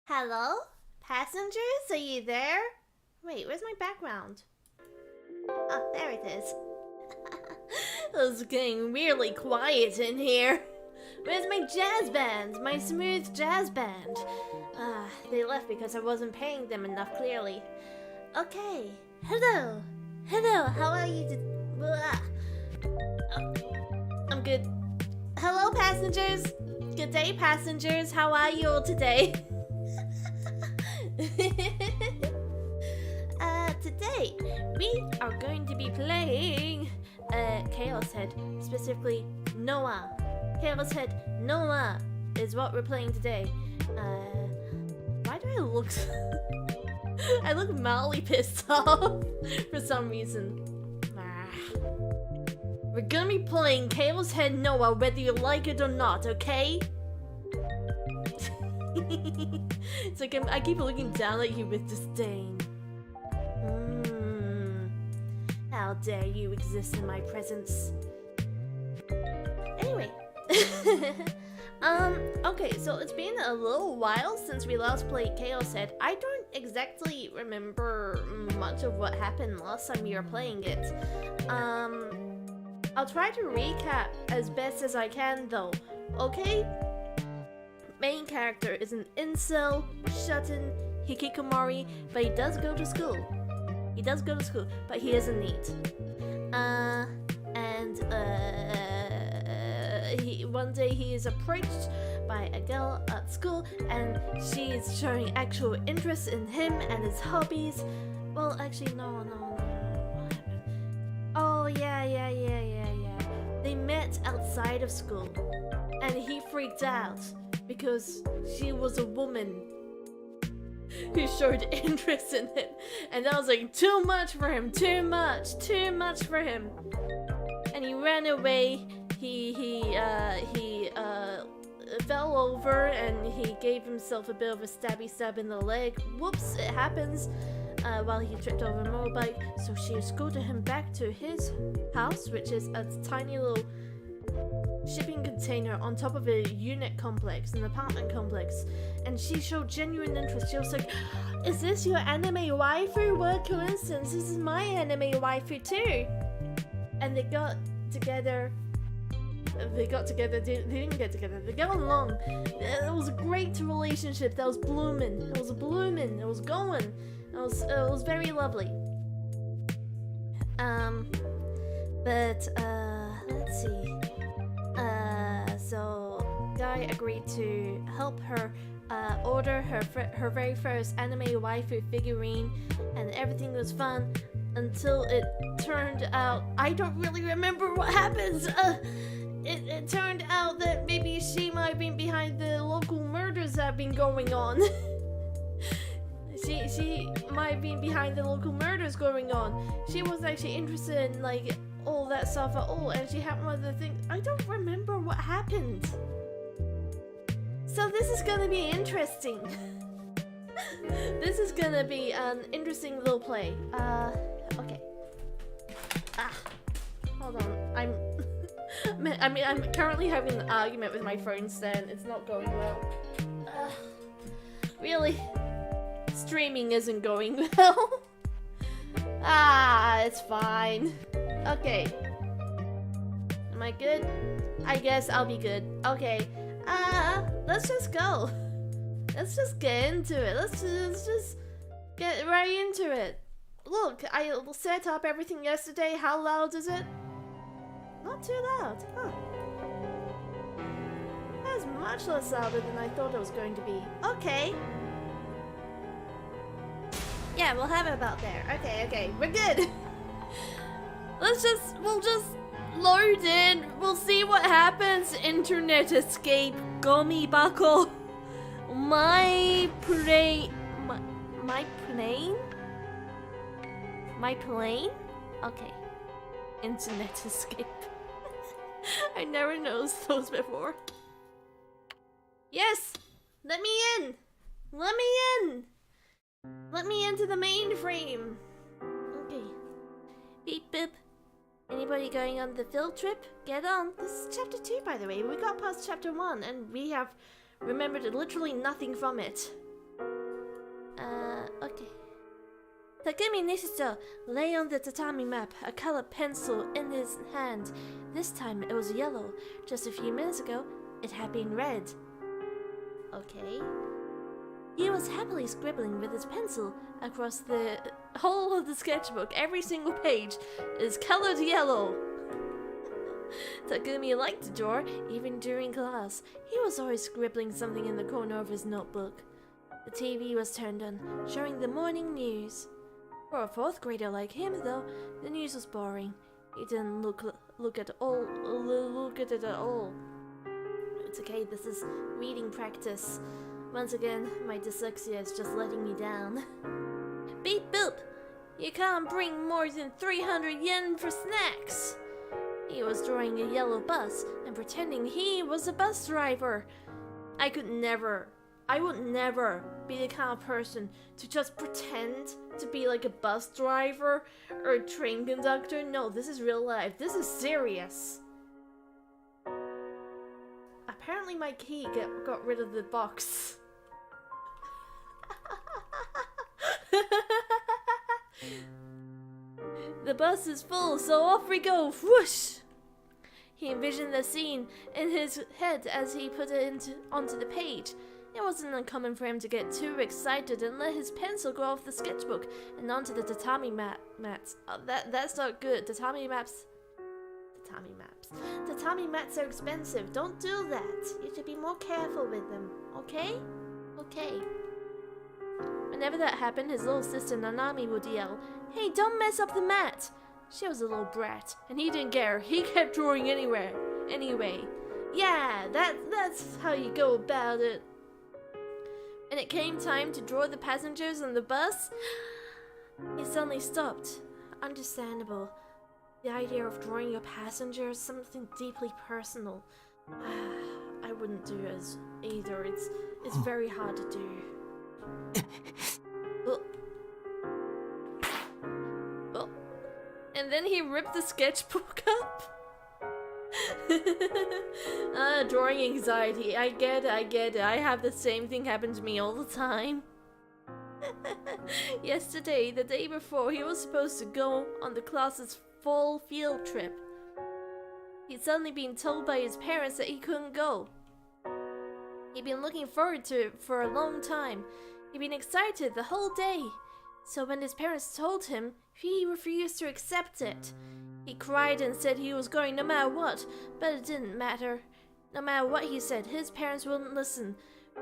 Hello? Passengers, are you there? Wait, where's my background? Oh, there it is. It's getting really quiet in here. Where's my jazz band? My smooth jazz band? They left because I wasn't paying them enough, clearly. Okay. Hello. Hello, how are you? Hello, passengers. Good day, passengers. How are you all today? Today we are going to be playing Chaos Head, specifically Noah. Chaos Head Noah is what we're playing today. Why do I look I look mildly pissed off for some reason. We're gonna be playing Chaos Head Noah whether you like it or not, okay? It's like I keep looking down at you with disdain. How dare you exist in my presence? Anyway. Okay, so it's been a little while since we last played Chaos Head. I don't exactly remember much of what happened last time we were playing it. I'll try to recap as best as I can though, okay? Main character is an incel, shut-in, hikikomori, but he does go to school. He does go to school, but he isn't neat. One day he is approached by a girl at school, and she is showing actual interest in him and his hobbies. Well, actually, no. What happened? Oh, yeah. They met outside of school, and he freaked out because she was a woman who showed interest in him, and that was like too much for him, too much for him, and he ran away. He fell over and he gave himself a bit of a stabby stab in the leg. Whoops, it happens while he tripped over a motorbike. So she escorted him back to his house, which is a tiny little shipping container on top of a unit complex, an apartment complex, and she showed genuine interest. She was like, "Is this your anime waifu? What coincidence, this is my anime waifu too." And they got together. They didn't get together. They got along. It was a great relationship that was blooming. It was going. It was very lovely. Let's see. So Guy agreed to help her order her very first anime waifu figurine, and everything was fun until it turned out. I don't really remember what happens. It turned out that maybe she might have been behind the local murders that have been going on. She might have been behind the local murders going on. She wasn't actually interested in like all that stuff at all, and she had one of the things. I don't remember what happened. So this is gonna be interesting. This is gonna be an interesting little play. Okay. Hold on. I'm currently having an argument with my phone stand. It's not going well. Really? Streaming isn't going well. It's fine. Okay. Am I good? I guess I'll be good. Okay. Let's just go. Let's just get into it. Let's just get right into it. Look, I set up everything yesterday. How loud is it? Not too loud, huh? That's much less louder than I thought it was going to be. Okay. Yeah, we'll have it about there. Okay, we're good. We'll just load in. We'll see what happens. Internet escape. Gomi bako. My plane? Okay. Internet escape. I never noticed those before. Yes! Let me in! Let me into the mainframe! Okay. Beep boop. Anybody going on the field trip? Get on. This is chapter 2, by the way. We got past chapter 1 and we have remembered literally nothing from it. Okay. Takumi Nishizo lay on the tatami map, a colored pencil in his hand. This time it was yellow. Just a few minutes ago, it had been red. Okay. He was happily scribbling with his pencil across the whole of the sketchbook. Every single page is colored yellow. Takumi liked to draw, even during class. He was always scribbling something in the corner of his notebook. The TV was turned on, showing the morning news. For a fourth grader like him, though, the news was boring. He didn't look at it at all. It's okay, this is reading practice. Once again, my dyslexia is just letting me down. Beep boop! You can't bring more than 300 yen for snacks! He was drawing a yellow bus and pretending he was a bus driver. I would never be the kind of person to just pretend to be like a bus driver or a train conductor. No, this is real life. This is serious. Apparently my key got rid of the box. The bus is full, so off we go. Whoosh! He envisioned the scene in his head as he put it onto the page. It wasn't uncommon for him to get too excited and let his pencil go off the sketchbook and onto the tatami mats. Oh, that's not good. Tatami mats. Tatami mats are expensive. Don't do that. You should be more careful with them. Okay? Okay. Whenever that happened, his little sister Nanami would yell, "Hey, don't mess up the mat!" She was a little brat, and he didn't care. He kept drawing anyway. Yeah, that's how you go about it. When it came time to draw the passengers on the bus, he suddenly stopped. Understandable. The idea of drawing your passenger is something deeply personal. I wouldn't do it either. It's very hard to do. Oh. And then he ripped the sketchbook up. Drawing anxiety. I get it. I have the same thing happen to me all the time. Yesterday, the day before, he was supposed to go on the class's fall field trip. He'd suddenly been told by his parents that he couldn't go. He'd been looking forward to it for a long time. He'd been excited the whole day. So when his parents told him, he refused to accept it. He cried and said he was going no matter what, but it didn't matter. No matter what he said, his parents wouldn't listen.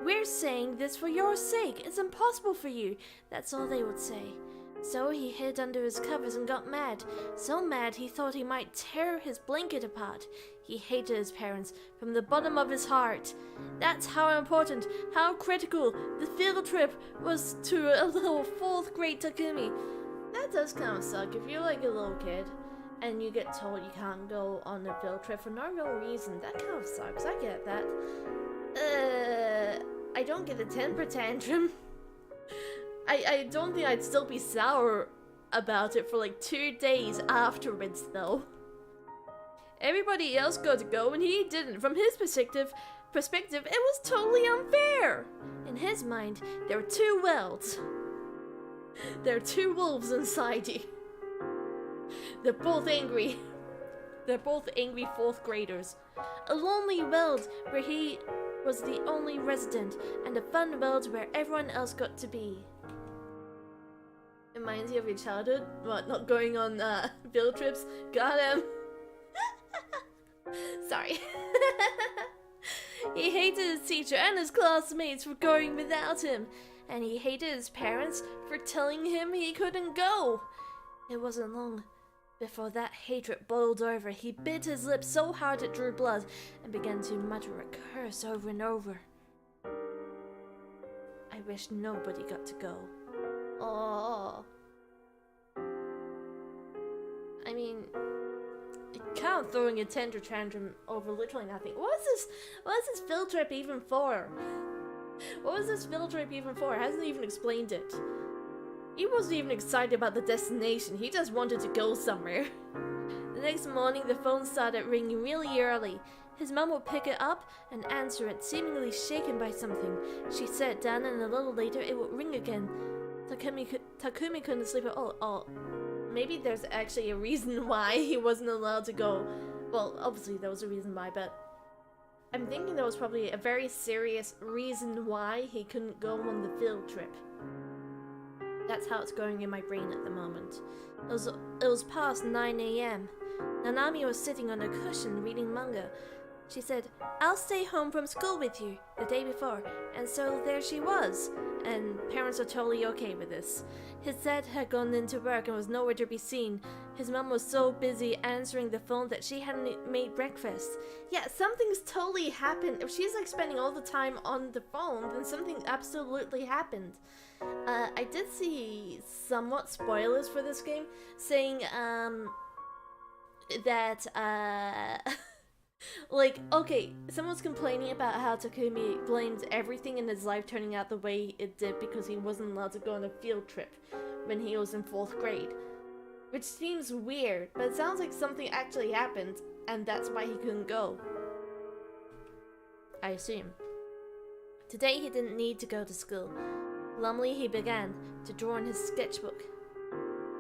"We're saying this for your sake. It's impossible for you." That's all they would say. So he hid under his covers and got mad. So mad he thought he might tear his blanket apart. He hated his parents from the bottom of his heart. That's how important, how critical the field trip was to a little 4th grade Takumi. That does kind of suck if you're like a little kid and you get told you can't go on a field trip for no real reason. That kind of sucks. I get that. I don't get a temper tantrum. I don't think I'd still be sour about it for like 2 days afterwards, though. Everybody else got to go and he didn't. From his perspective, it was totally unfair. In his mind, there were 2 worlds. There are 2 wolves inside you. They're both angry. They're both angry 4th graders. A lonely world where he was the only resident, and a fun world where everyone else got to be. Reminds you of your childhood? What, not going on field trips? Got him! Sorry. He hated his teacher and his classmates for going without him, and he hated his parents for telling him he couldn't go. It wasn't long before that hatred boiled over. He bit his lip so hard it drew blood and began to mutter a curse over and over. I wish nobody got to go. Oh. I mean, kind of throwing a tender tantrum over literally nothing. What is this field trip even for? What was this field trip even for? Hasn't even explained it. He wasn't even excited about the destination. He just wanted to go somewhere. The next morning, the phone started ringing really early. His mom would pick it up and answer it, seemingly shaken by something. She sat down and a little later it would ring again. Takumi couldn't sleep at all. Oh, maybe there's actually a reason why he wasn't allowed to go. Well, obviously there was a reason why, but I'm thinking there was probably a very serious reason why he couldn't go on the field trip. That's how it's going in my brain at the moment. It was past 9 a.m. Nanami was sitting on a cushion reading manga. She said, "I'll stay home from school with you," the day before, and so there she was. And parents are totally okay with this. His dad had gone into work and was nowhere to be seen. His mom was so busy answering the phone that she hadn't made breakfast. Yeah, something's totally happened. If she's like spending all the time on the phone, then something absolutely happened. I did see somewhat spoilers for this game saying that like, okay, someone's complaining about how Takumi blamed everything in his life turning out the way it did because he wasn't allowed to go on a field trip when he was in 4th grade. Which seems weird, but it sounds like something actually happened, and that's why he couldn't go. I assume. Today he didn't need to go to school. Glumly he began to draw in his sketchbook.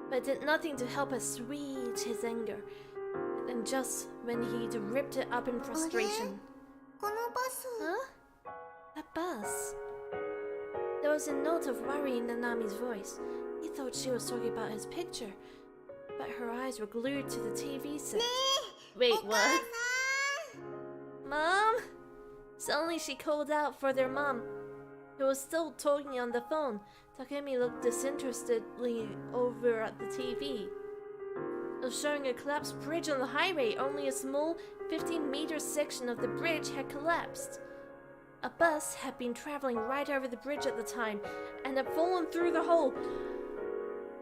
But it did nothing to help assuage his anger. And just when he'd ripped it up in frustration... Huh? That bus? There was a note of worry in Nanami's voice. He thought she was talking about his picture, but her eyes were glued to the TV set. Wait, what? Mom? Suddenly she called out for their mom, who was still talking on the phone. Takumi looked disinterestedly over at the TV. It was showing a collapsed bridge on the highway. Only a small 15-meter section of the bridge had collapsed. A bus had been traveling right over the bridge at the time and had fallen through the hole.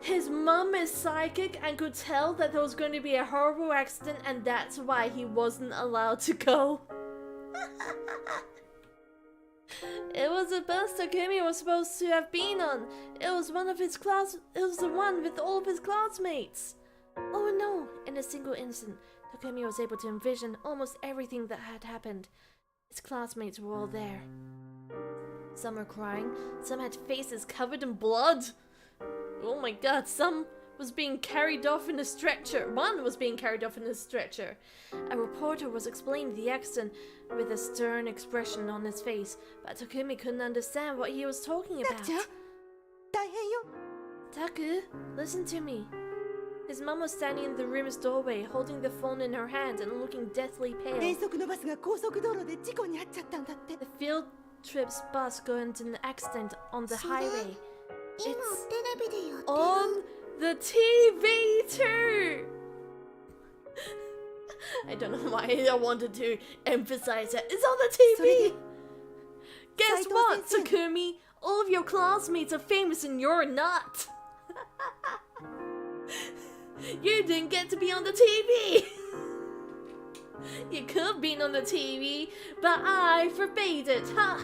His mum is psychic and could tell that there was going to be a horrible accident, and that's why he wasn't allowed to go. It was a bus Takumi was supposed to have been on. It was the one with all of his classmates. Oh no! In a single instant, Takumi was able to envision almost everything that had happened. His classmates were all there. Some were crying, some had faces covered in blood. Oh my god, some was being carried off in a stretcher. One was being carried off in a stretcher. A reporter was explaining the accident with a stern expression on his face, but Takumi couldn't understand what he was talking about. Taku, listen to me. His mom was standing in the room's doorway, holding the phone in her hand and looking deathly pale. The field trip's bus got into an accident on the highway. It's on the TV too! I don't know why I wanted to emphasize that. It's on the TV! Guess what, Takumi? All of your classmates are famous and you're not! You didn't get to be on the TV! You could have been on the TV, but I forbade it, huh?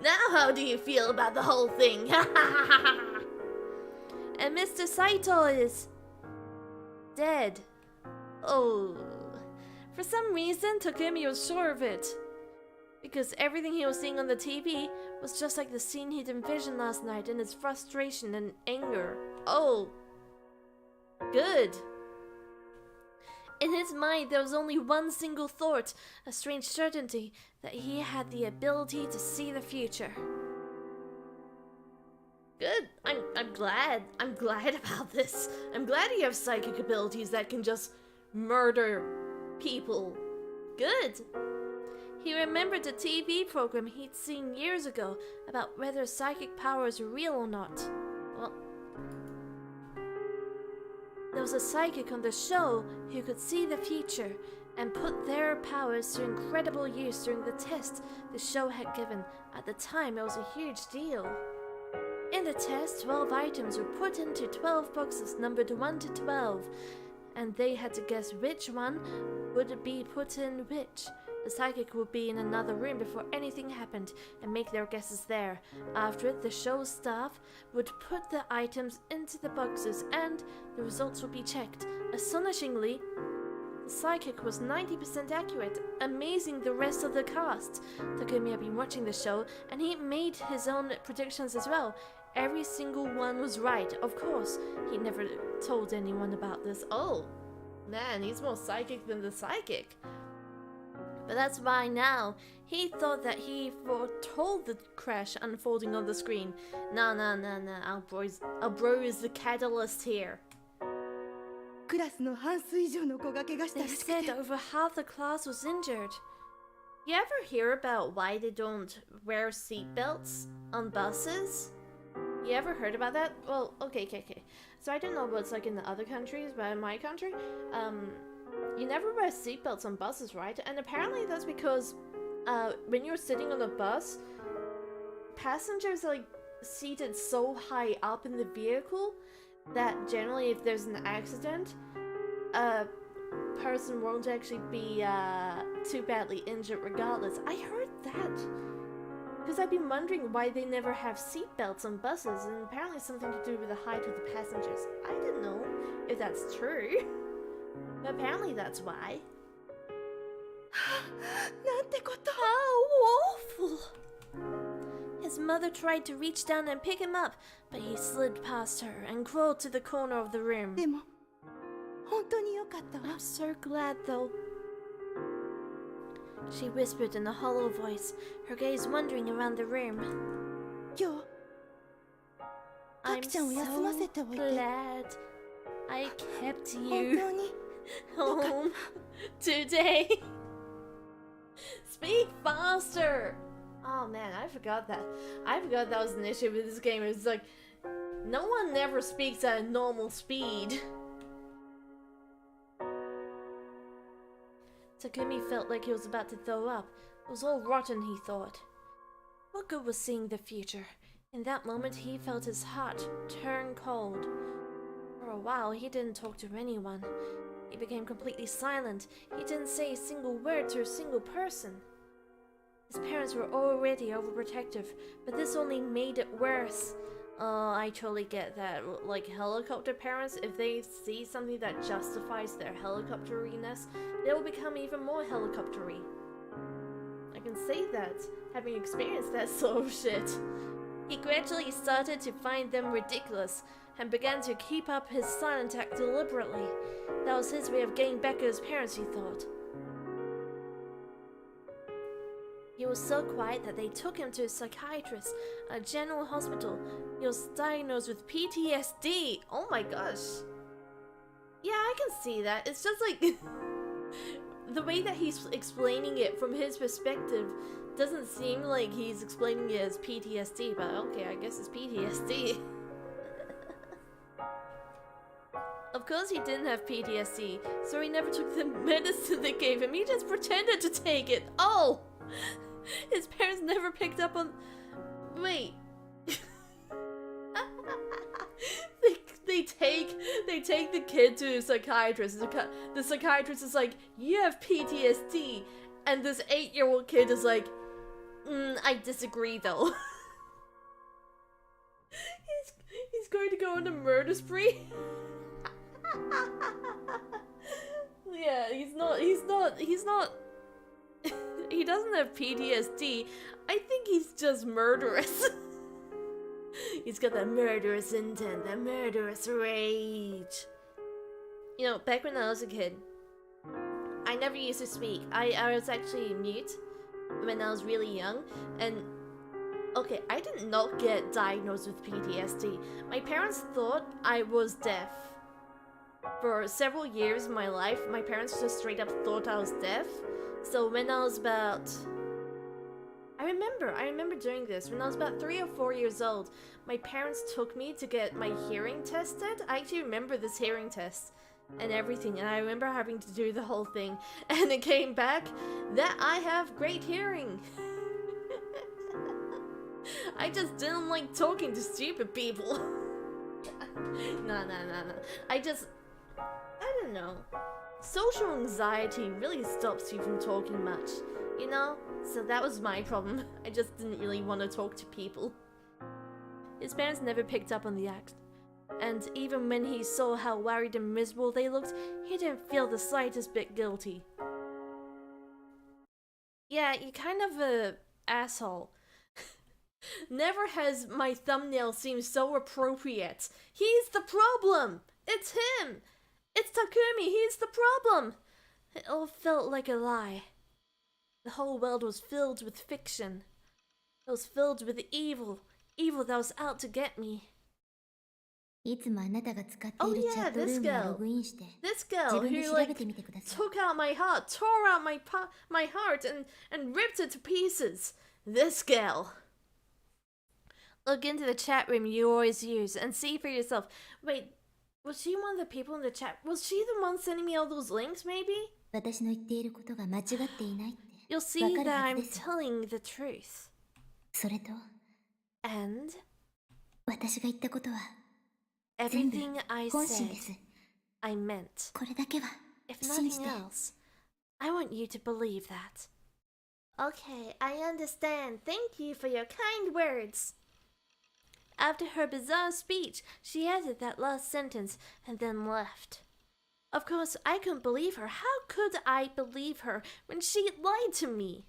Now how do you feel about the whole thing? And Mr. Saito is... dead. Oh. For some reason, Takumi was sure of it. Because everything he was seeing on the TV was just like the scene he'd envisioned last night in his frustration and anger. Oh. Good. In his mind, there was only one single thought, a strange certainty that he had the ability to see the future. Good. I'm glad. I'm glad about this. I'm glad you have psychic abilities that can just murder people. Good. He remembered the TV program he'd seen years ago about whether psychic powers were real or not. Well, there was a psychic on the show who could see the future and put their powers to incredible use during the test the show had given. At the time, it was a huge deal. In the test, 12 items were put into 12 boxes numbered 1 to 12, and they had to guess which one would be put in which. The psychic would be in another room before anything happened and make their guesses there. After it, the show staff would put the items into the boxes and the results would be checked. Astonishingly, the psychic was 90% accurate, amazing the rest of the cast. Takumi had been watching the show and he made his own predictions as well. Every single one was right, of course. He never told anyone about this. Oh, man, he's more psychic than the psychic. But that's why now, he thought that he foretold the crash unfolding on the screen. No, our bro is the catalyst here. クラスの半数以上の子が怪我した They らしくて said over half the class was injured. You ever hear about why they don't wear seatbelts on buses? You ever heard about that? Well, okay. So I don't know what's like in the other countries, but in my country, you never wear seatbelts on buses, right? And apparently that's because, when you're sitting on a bus, passengers are like seated so high up in the vehicle that generally if there's an accident, a person won't actually be too badly injured regardless. I heard that. Because I've been wondering why they never have seatbelts on buses, and apparently something to do with the height of the passengers. I don't know if that's true, but apparently that's why. なんてこと How awful! His mother tried to reach down and pick him up, but he slid past her and crawled to the corner of the room. でも本当によかったわ I'm so glad though. She whispered in a hollow voice, her gaze wandering around the room. 今日 I'm タキちゃんを休ませて so おいて glad I kept 本 you 当に home today. Speak faster! Oh man, I forgot that. I forgot that was an issue with this game. It's like, no one never speaks at a normal speed. Takumi felt like he was about to throw up. It was all rotten, he thought. What good was seeing the future? In that moment, he felt his heart turn cold. For a while, he didn't talk to anyone. He became completely silent. He didn't say a single word to a single person. His parents were already overprotective, but this only made it worse. I totally get that. Like, helicopter parents, if they see something that justifies their helicopteriness, they will become even more helicoptery. I can say that, having experienced that sort of shit. He gradually started to find them ridiculous, and began to keep up his silent act deliberately. That was his way of getting back at his parents, he thought. He was so quiet that they took him to a psychiatrist at a general hospital. He was diagnosed with PTSD. Oh my gosh. Yeah, I can see that. It's just like the way that he's explaining it from his perspective doesn't seem like he's explaining it as PTSD, but okay, I guess it's PTSD. Of course he didn't have PTSD, so he never took the medicine they gave him. He just pretended to take it. Oh! His parents never picked up on... Wait. they take the kid to a psychiatrist. The psychiatrist is like, you have PTSD. And this 8-year-old kid is like, I disagree though. he's going to go on a murder spree. Yeah, he's not he doesn't have PTSD. I think he's just murderous. He's got that murderous intent, that murderous rage. You know, back when I was a kid, I never used to speak. I was actually mute when I was really young, and okay, I did not get diagnosed with PTSD. My parents thought I was deaf. For several years in my life, my parents just straight up thought I was deaf. So when I was about... I remember doing this. When I was about 3 or 4 years old, my parents took me to get my hearing tested. I actually remember this hearing test and everything, and I remember having to do the whole thing. And it came back that I have great hearing. I just didn't like talking to stupid people. No. I don't know. Social anxiety really stops you from talking much, you know? So that was my problem. I just didn't really want to talk to people. His parents never picked up on the act. And even when he saw how worried and miserable they looked, he didn't feel the slightest bit guilty. Yeah, you're kind of a asshole. Never has my thumbnail seemed so appropriate. He's the problem! It's him! It's Takumi, he's the problem! It all felt like a lie. The whole world was filled with fiction. It was filled with evil. Evil that was out to get me. いつもあなたが使って Oh いるチャ yeah, ットル this ームに girl. ログインして This 自 girl 分で who 調べ like てみてください。 took out my heart, tore out my heart and ripped it to pieces. This girl. Look into the chat room you always use and see for yourself. Wait, was she one of the people in the chat? Was she the one sending me all those links, maybe? 私の言っていることが間違っていないって You'll わ see かる that はず I'm です。 telling the truth. それと And 私が言ったことは everything I 本心 said, です。 I meant. これだけは If 信じ nothing て。 else, I want you to believe that. Okay, I understand. Thank you for your kind words. After her bizarre speech, she added that last sentence and then left. Of course, I couldn't believe her. How could I believe her when she lied to me?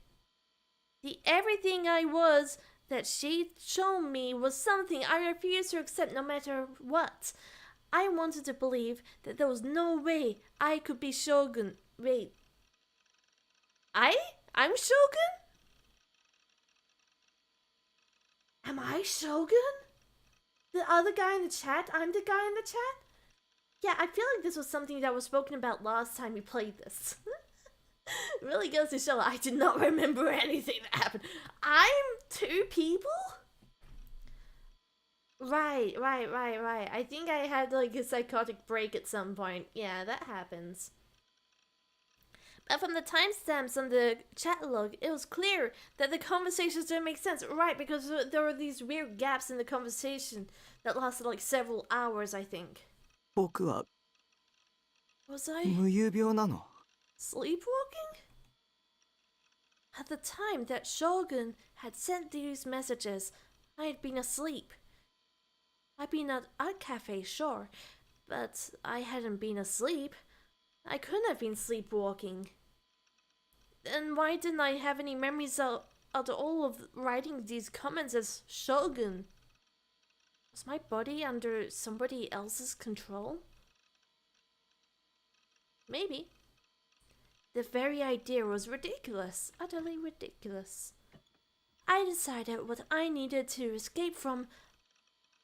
The everything I was that she'd shown me was something I refused to accept no matter what. I wanted to believe that there was no way I could be Shogun. Wait. I'm Shogun? Am I Shogun? The other guy in the chat? I'm the guy in the chat? Yeah, I feel like this was something that was spoken about last time we played this. Really goes to show I did not remember anything that happened. I'm two people? Right. I think I had like a psychotic break at some point. Yeah, that happens. But from the timestamps on the chat log, it was clear that the conversations didn't make sense. Right, because there were these weird gaps in the conversation that lasted like several hours, I think. 僕は Was I 無遊病なの sleepwalking? At the time that Shogun had sent these messages, I had been asleep. I'd been at a cafe, sure, but I hadn't been asleep. I couldn't have been sleepwalking. Then why didn't I have any memories out of all of writing these comments as Shogun? Was my body under somebody else's control? Maybe. The very idea was ridiculous, utterly ridiculous. I decided what I needed to escape from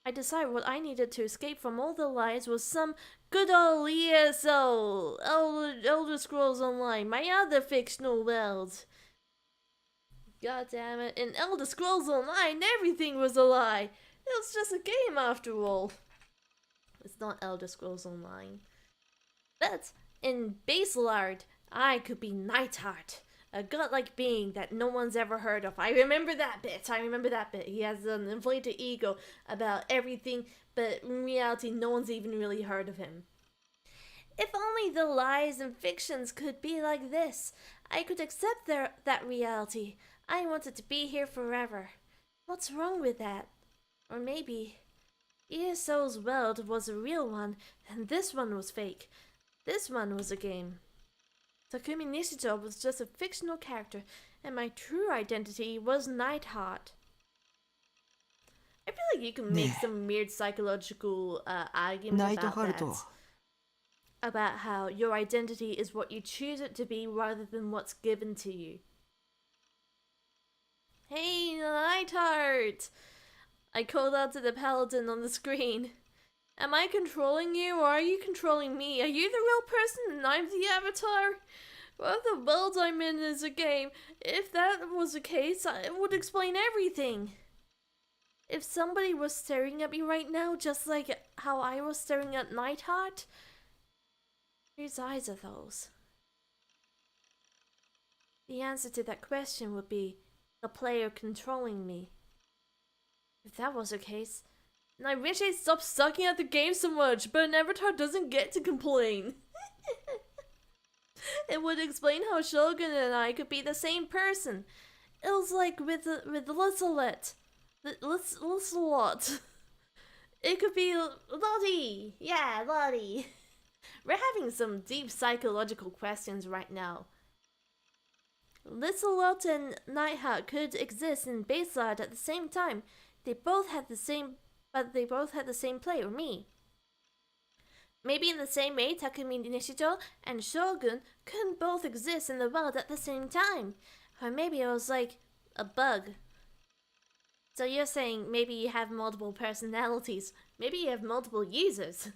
all the lies was some good old ESO, Elder Scrolls Online, my other fictional world. God damn it, in Elder Scrolls Online, everything was a lie. It was just a game after all. It's not Elder Scrolls Online. But in Baselard, I could be Neidhart, a godlike being that no one's ever heard of. I remember that bit. He has an inflated ego about everything, but in reality, no one's even really heard of him. If only the lies and fictions could be like this, I could accept that reality. I wanted to be here forever. What's wrong with that? Or maybe ESO's world was a real one, and this one was fake. This one was a game. Takumi Nishito was just a fictional character, and my true identity was Neidhart. I feel like you can make some weird psychological argument about that. About how your identity is what you choose it to be rather than what's given to you. Hey, Neidhart! I called out to the paladin on the screen. Am I controlling you, or are you controlling me? Are you the real person and I'm the avatar? Well, the world I'm in is a game. If that was the case, it would explain everything. If somebody was staring at me right now, just like how I was staring at Neidhart, whose eyes are those? The answer to that question would be the player controlling me. If that was the case, then I wish I'd stopped sucking at the game so much, but an avatar doesn't get to complain. It would explain how Shogun and I could be the same person. It was like with Lissalot. It could be Lottie. Yeah, Lottie. We're having some deep psychological questions right now. Lissalot and Neidhart could exist in Bayside at the same time. They both had the same player, me. Maybe in the same way, Takumi Nishito and Shogun couldn't both exist in the world at the same time. Or maybe it was like a bug. So you're saying maybe you have multiple personalities. Maybe you have multiple users.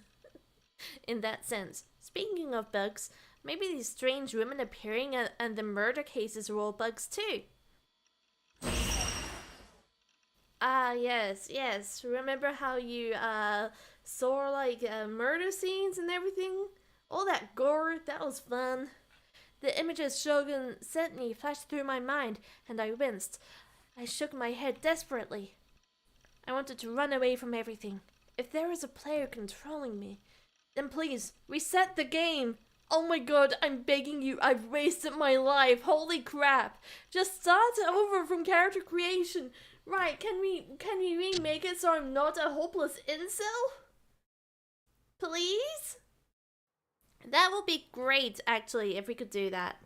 In that sense. Speaking of bugs, maybe these strange women appearing and the murder cases are all bugs too. Ah, yes. Remember how you saw like murder scenes and everything? All that gore, that was fun. The images Shogun sent me flashed through my mind, and I winced. I shook my head desperately. I wanted to run away from everything. If there was a player controlling me, then please, reset the game. Oh my god, I'm begging you, I've wasted my life. Holy crap. Just start over from character creation. Right, can we remake it so I'm not a hopeless incel? Please? That would be great, actually, if we could do that.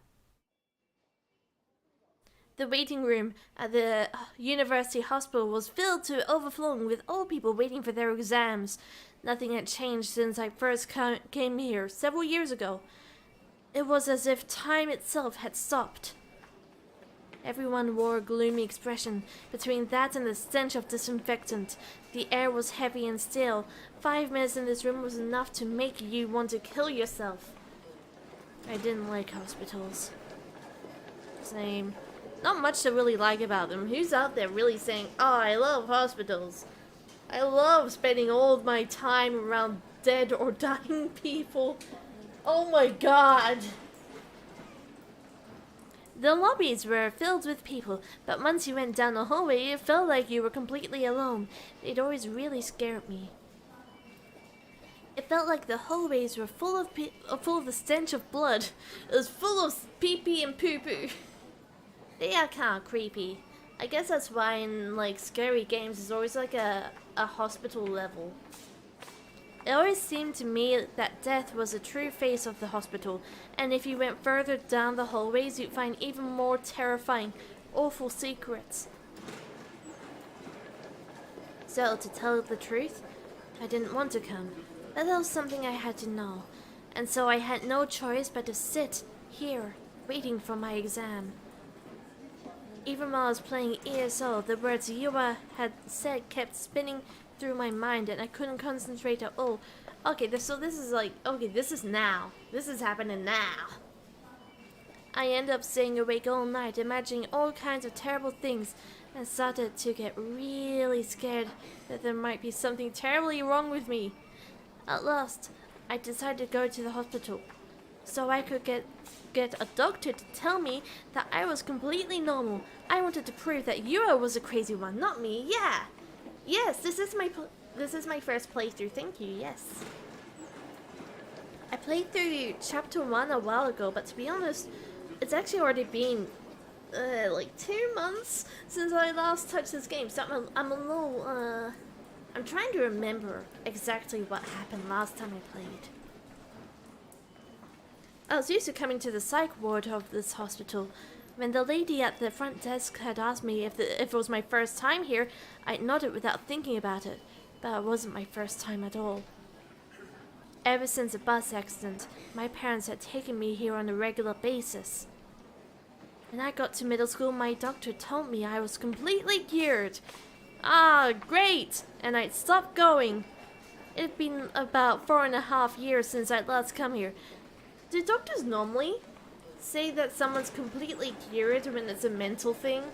The waiting room at the university hospital was filled to overflowing with old people waiting for their exams. Nothing had changed since I first came here several years ago. It was as if time itself had stopped. Everyone wore a gloomy expression. Between that and the stench of disinfectant, the air was heavy and still. 5 minutes in this room was enough to make you want to kill yourself. I didn't like hospitals. Same. Not much to really like about them. Who's out there really saying, oh, I love hospitals? I love spending all of my time around dead or dying people. Oh my god. The lobbies were filled with people, but once you went down the hallway, it felt like you were completely alone. It always really scared me. It felt like the hallways were full of the stench of blood. It was full of pee-pee and poo-poo. They are kind of creepy. I guess that's why in like scary games it's always like a hospital level. It always seemed to me that death was the true face of the hospital, and if you went further down the hallways you'd find even more terrifying, awful secrets. So, to tell the truth, I didn't want to come, but that was something I had to know, and so I had no choice but to sit here, waiting for my exam. Even while I was playing ESO, the words Yua had said kept spinning through my mind and I couldn't concentrate at all. Okay, so this is like, okay, this is now. This is happening now. I ended up staying awake all night, imagining all kinds of terrible things, and started to get really scared that there might be something terribly wrong with me. At last, I decided to go to the hospital, so I could get a doctor to tell me that I was completely normal. I wanted to prove that Yura was a crazy one, not me. Yeah. Yes, this is my first playthrough. Thank you. Yes. I played through chapter 1 a while ago, but to be honest, it's actually already been like 2 months since I last touched this game. So I'm a little I'm trying to remember exactly what happened last time I played. I was used to coming to the psych ward of this hospital. When the lady at the front desk had asked me if it was my first time here, I nodded without thinking about it, but it wasn't my first time at all. Ever since a bus accident, my parents had taken me here on a regular basis. When I got to middle school, my doctor told me I was completely cured. Ah, great! And I'd stopped going. It'd been about 4.5 years since I'd last come here. Do doctors normally say that someone's completely cured when it's a mental thing?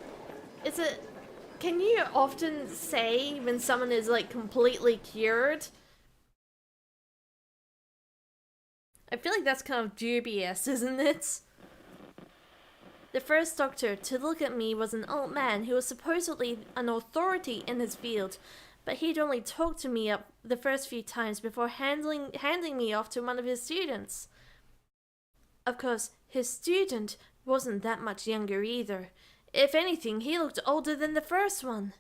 Can you often say when someone is like completely cured? I feel like that's kind of dubious, isn't it? The first doctor to look at me was an old man who was supposedly an authority in his field, but he'd only talked to me up the first few times before handing me off to one of his students. Of course, his student wasn't that much younger either. If anything, he looked older than the first one.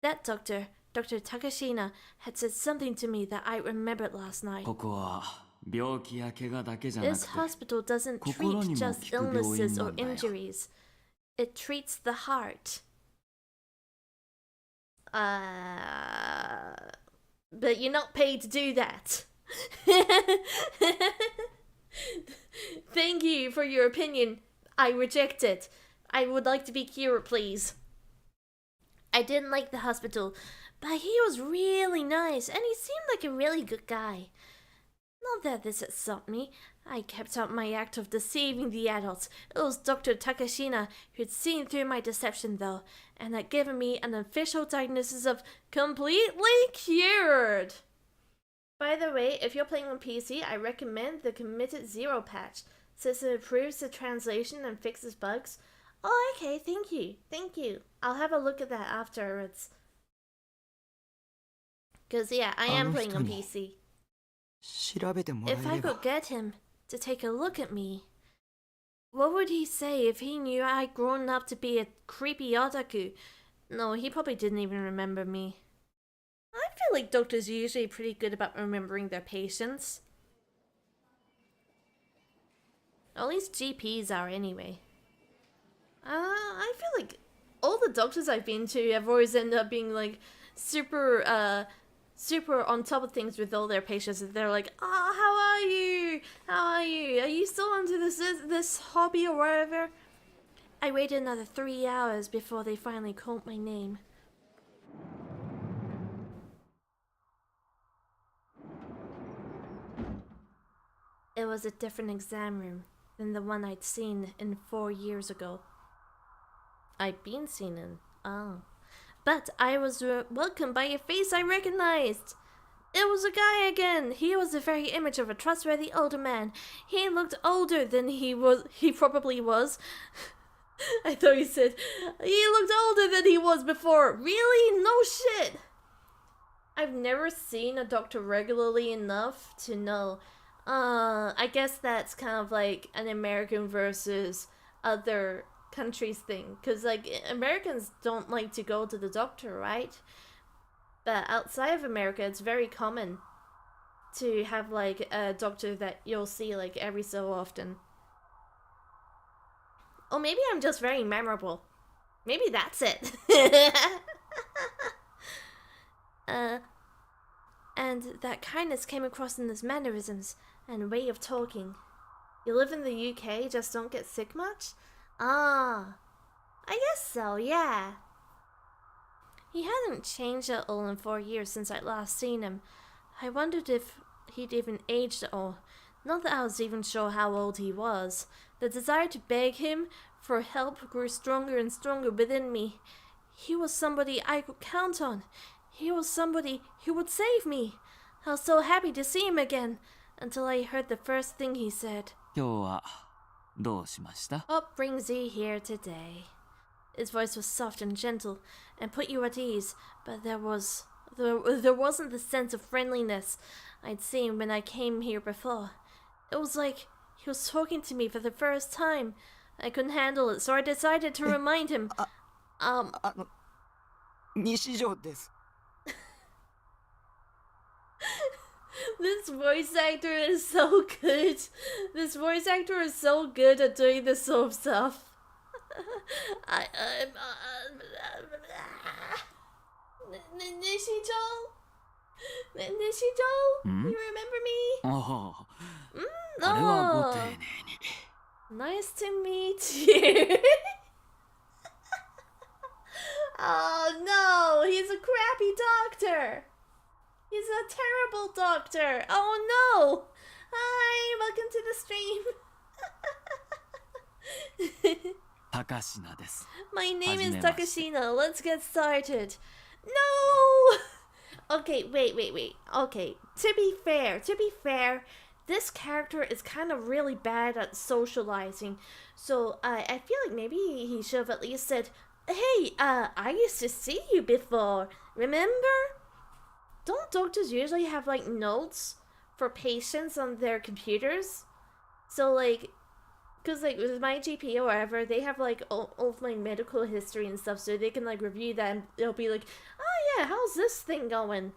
That doctor, Dr. Takashina, had said something to me that I remembered last night. This hospital doesn't treat just illnesses or injuries. It treats the heart. But you're not paid to do that. Thank you for your opinion. I reject it. I would like to be cured, please. I didn't like the hospital, but he was really nice and he seemed like a really good guy. Not that this had stopped me. I kept up my act of deceiving the adults. It was Dr. Takashina who'd seen through my deception, though, and had given me an official diagnosis of completely cured. By the way, if you're playing on PC, I recommend the Committed Zero patch, since it improves the translation and fixes bugs. Oh, okay, thank you. Thank you. I'll have a look at that afterwards. Because, yeah, I am playing on PC. 調べてもらえ If I れば could get him to take a look at me, what would he say if he knew I'd grown up to be a creepy otaku? No, he probably didn't even remember me. I feel like doctors are usually pretty good about remembering their patients. At least GPs are anyway. I feel like all the doctors I've been to have always ended up being like super on top of things with all their patients. They're like, how are you? How are you? Are you still into this hobby or whatever? I waited another 3 hours before they finally called my name. It was a different exam room than the one I'd seen in 4 years ago. I'd been seen in. But I was welcomed by a face I recognized. It was a guy again. He was the very image of a trustworthy older man. He looked older than he probably was. I thought he said, he looked older than he was before. Really? No shit. I've never seen a doctor regularly enough to know. I guess that's kind of like an American versus other countries thing, because like Americans don't like to go to the doctor, right? But outside of America, it's very common to have like a doctor that you'll see like every so often. Or maybe I'm just very memorable. Maybe that's it. And that kindness came across in his mannerisms and way of talking. You live in the UK, just don't get sick much? I guess so, yeah. He hadn't changed at all in 4 years since I'd last seen him. I wondered if he'd even aged at all. Not that I was even sure how old he was. The desire to beg him for help grew stronger and stronger within me. He was somebody I could count on. He was somebody who would save me. I was so happy to see him again, until I heard the first thing he said. 今日はどうしました? What brings you here today? His voice was soft and gentle, and put you at ease, but there wasn't the sense of friendliness I'd seen when I came here before. It was like he was talking to me for the first time. I couldn't handle it, so I decided to remind him. 西条です This voice actor is so good. This voice actor is so good at doing this sort of stuff. Nishito? Nishito? You remember me? ああ、あれはご丁寧に。 Nice to meet you. Oh no, he's a crappy doctor. He's a terrible doctor. Oh no. Hi, welcome to the stream. 高階です。 My name is はじめまして。 Takashina. Let's get started. No! Okay, wait. Okay, to be fair, this character is kind of really bad at socializing. So I feel like maybe he should have at least said, hey, I used to see you before. Remember? Don't doctors usually have like notes for patients on their computers? So like, because like with my GP or whatever, they have like all of my medical history and stuff, so they can like review that and they'll be like, oh yeah, how's this thing going?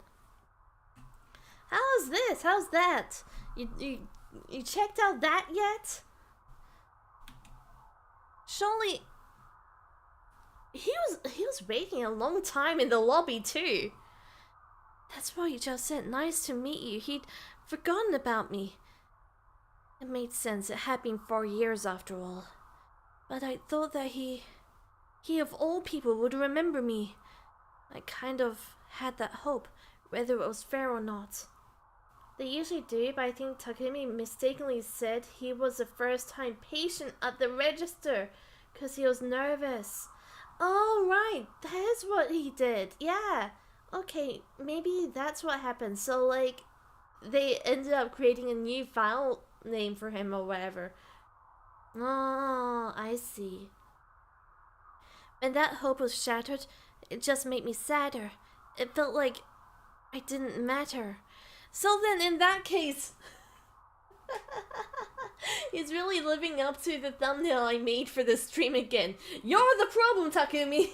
How's this? How's that? You checked out that yet? Surely he was waiting a long time in the lobby too. That's why you just said nice to meet you. He'd forgotten about me. It made sense. It had been 4 years after all. But I thought that he of all people would remember me. I kind of had that hope, whether it was fair or not. They usually do, but I think Takumi mistakenly said he was a first-time patient at the register because he was nervous. Oh, right, that is what he did. Yeah. Okay, maybe that's what happened. So, like, they ended up creating a new file name for him or whatever. Oh, I see. When that hope was shattered, it just made me sadder. It felt like I didn't matter. So then, in that case, he's really living up to the thumbnail I made for this stream again. You're the problem, Takumi!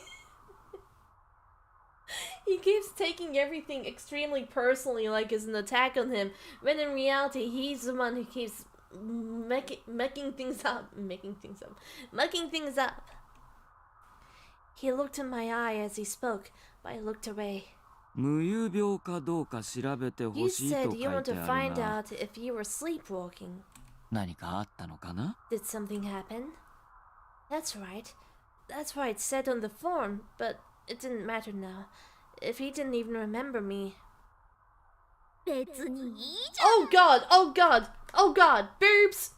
He keeps taking everything extremely personally, like it's an attack on him, when in reality, he's the one who keeps mucking things up. He looked in my eye as he spoke, but I looked away. 無遊病かどうか調べて You ほしい said と you 書い want て to あ find るが out if you were sleepwalking. 何かあったのかな Did something happen? That's right. That's why it said on the form, but it didn't matter now. If he didn't even remember me. 別にいいじ Oh god! Oh god! Oh god! Boobs!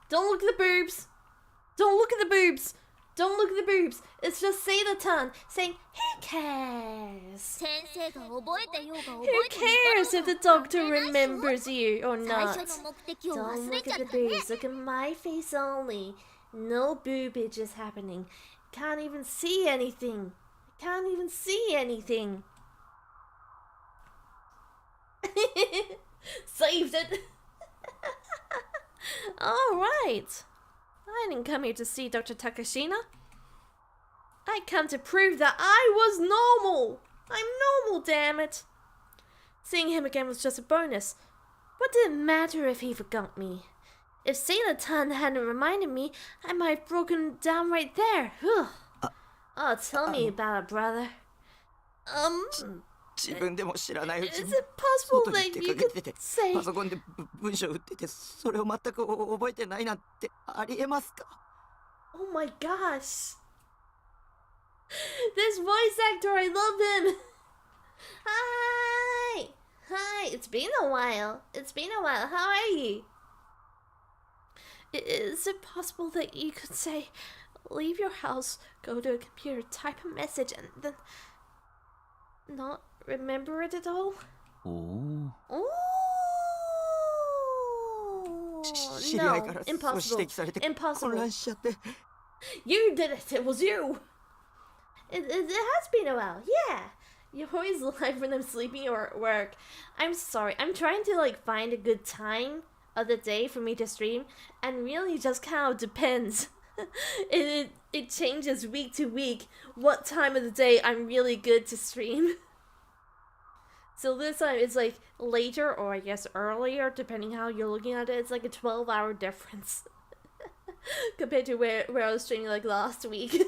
Don't look at the boobs! Don't look at the boobs! Don't look at the boobs! It's just Sailor-tan saying, who cares? 先生が覚えてようが覚 Who えてい cares な if かろ the うが doctor 関係ないし remembers you or 最 not? 初の目的を Don't 忘れ look ちゃ at っ the たね boobs. Look at my face only. No boobages happening. Can't even see anything. Can't even see anything. Saved it. Alright. I didn't come here to see Dr. Takashina. I come to prove that I was normal. I'm normal, damn it. Seeing him again was just a bonus. What did it matter if he forgot me? If Sailor-tan hadn't reminded me, I might have broken down right there. Whew. Oh, tell me about it, brother. 自分でも知らないうち Is に it possible 外に that 出 you かけ could てて say... パソコンで文章打っててそれを全く覚えてないなんてありえますか Oh my gosh. This voice actor, I love him. Hi. Hi. It's been a while. How are you? Is it possible that you could say, leave your house, go to a computer, type a message, and then not remember it at all? おお Oh. 知り合いか No. らそう指 Impossible. 摘されて混 Impossible. 乱しちゃって You did it. It was you. It has been a while. Yeah. You're always live when I'm sleeping or at work. I'm sorry. I'm trying to like find a good time of the day for me to stream, and really just kind of depends. It changes week to week what time of the day I'm really good to stream. So this time it's like later or I guess earlier, depending how you're looking at it. It's like a 12-hour difference compared to where I was streaming like last week.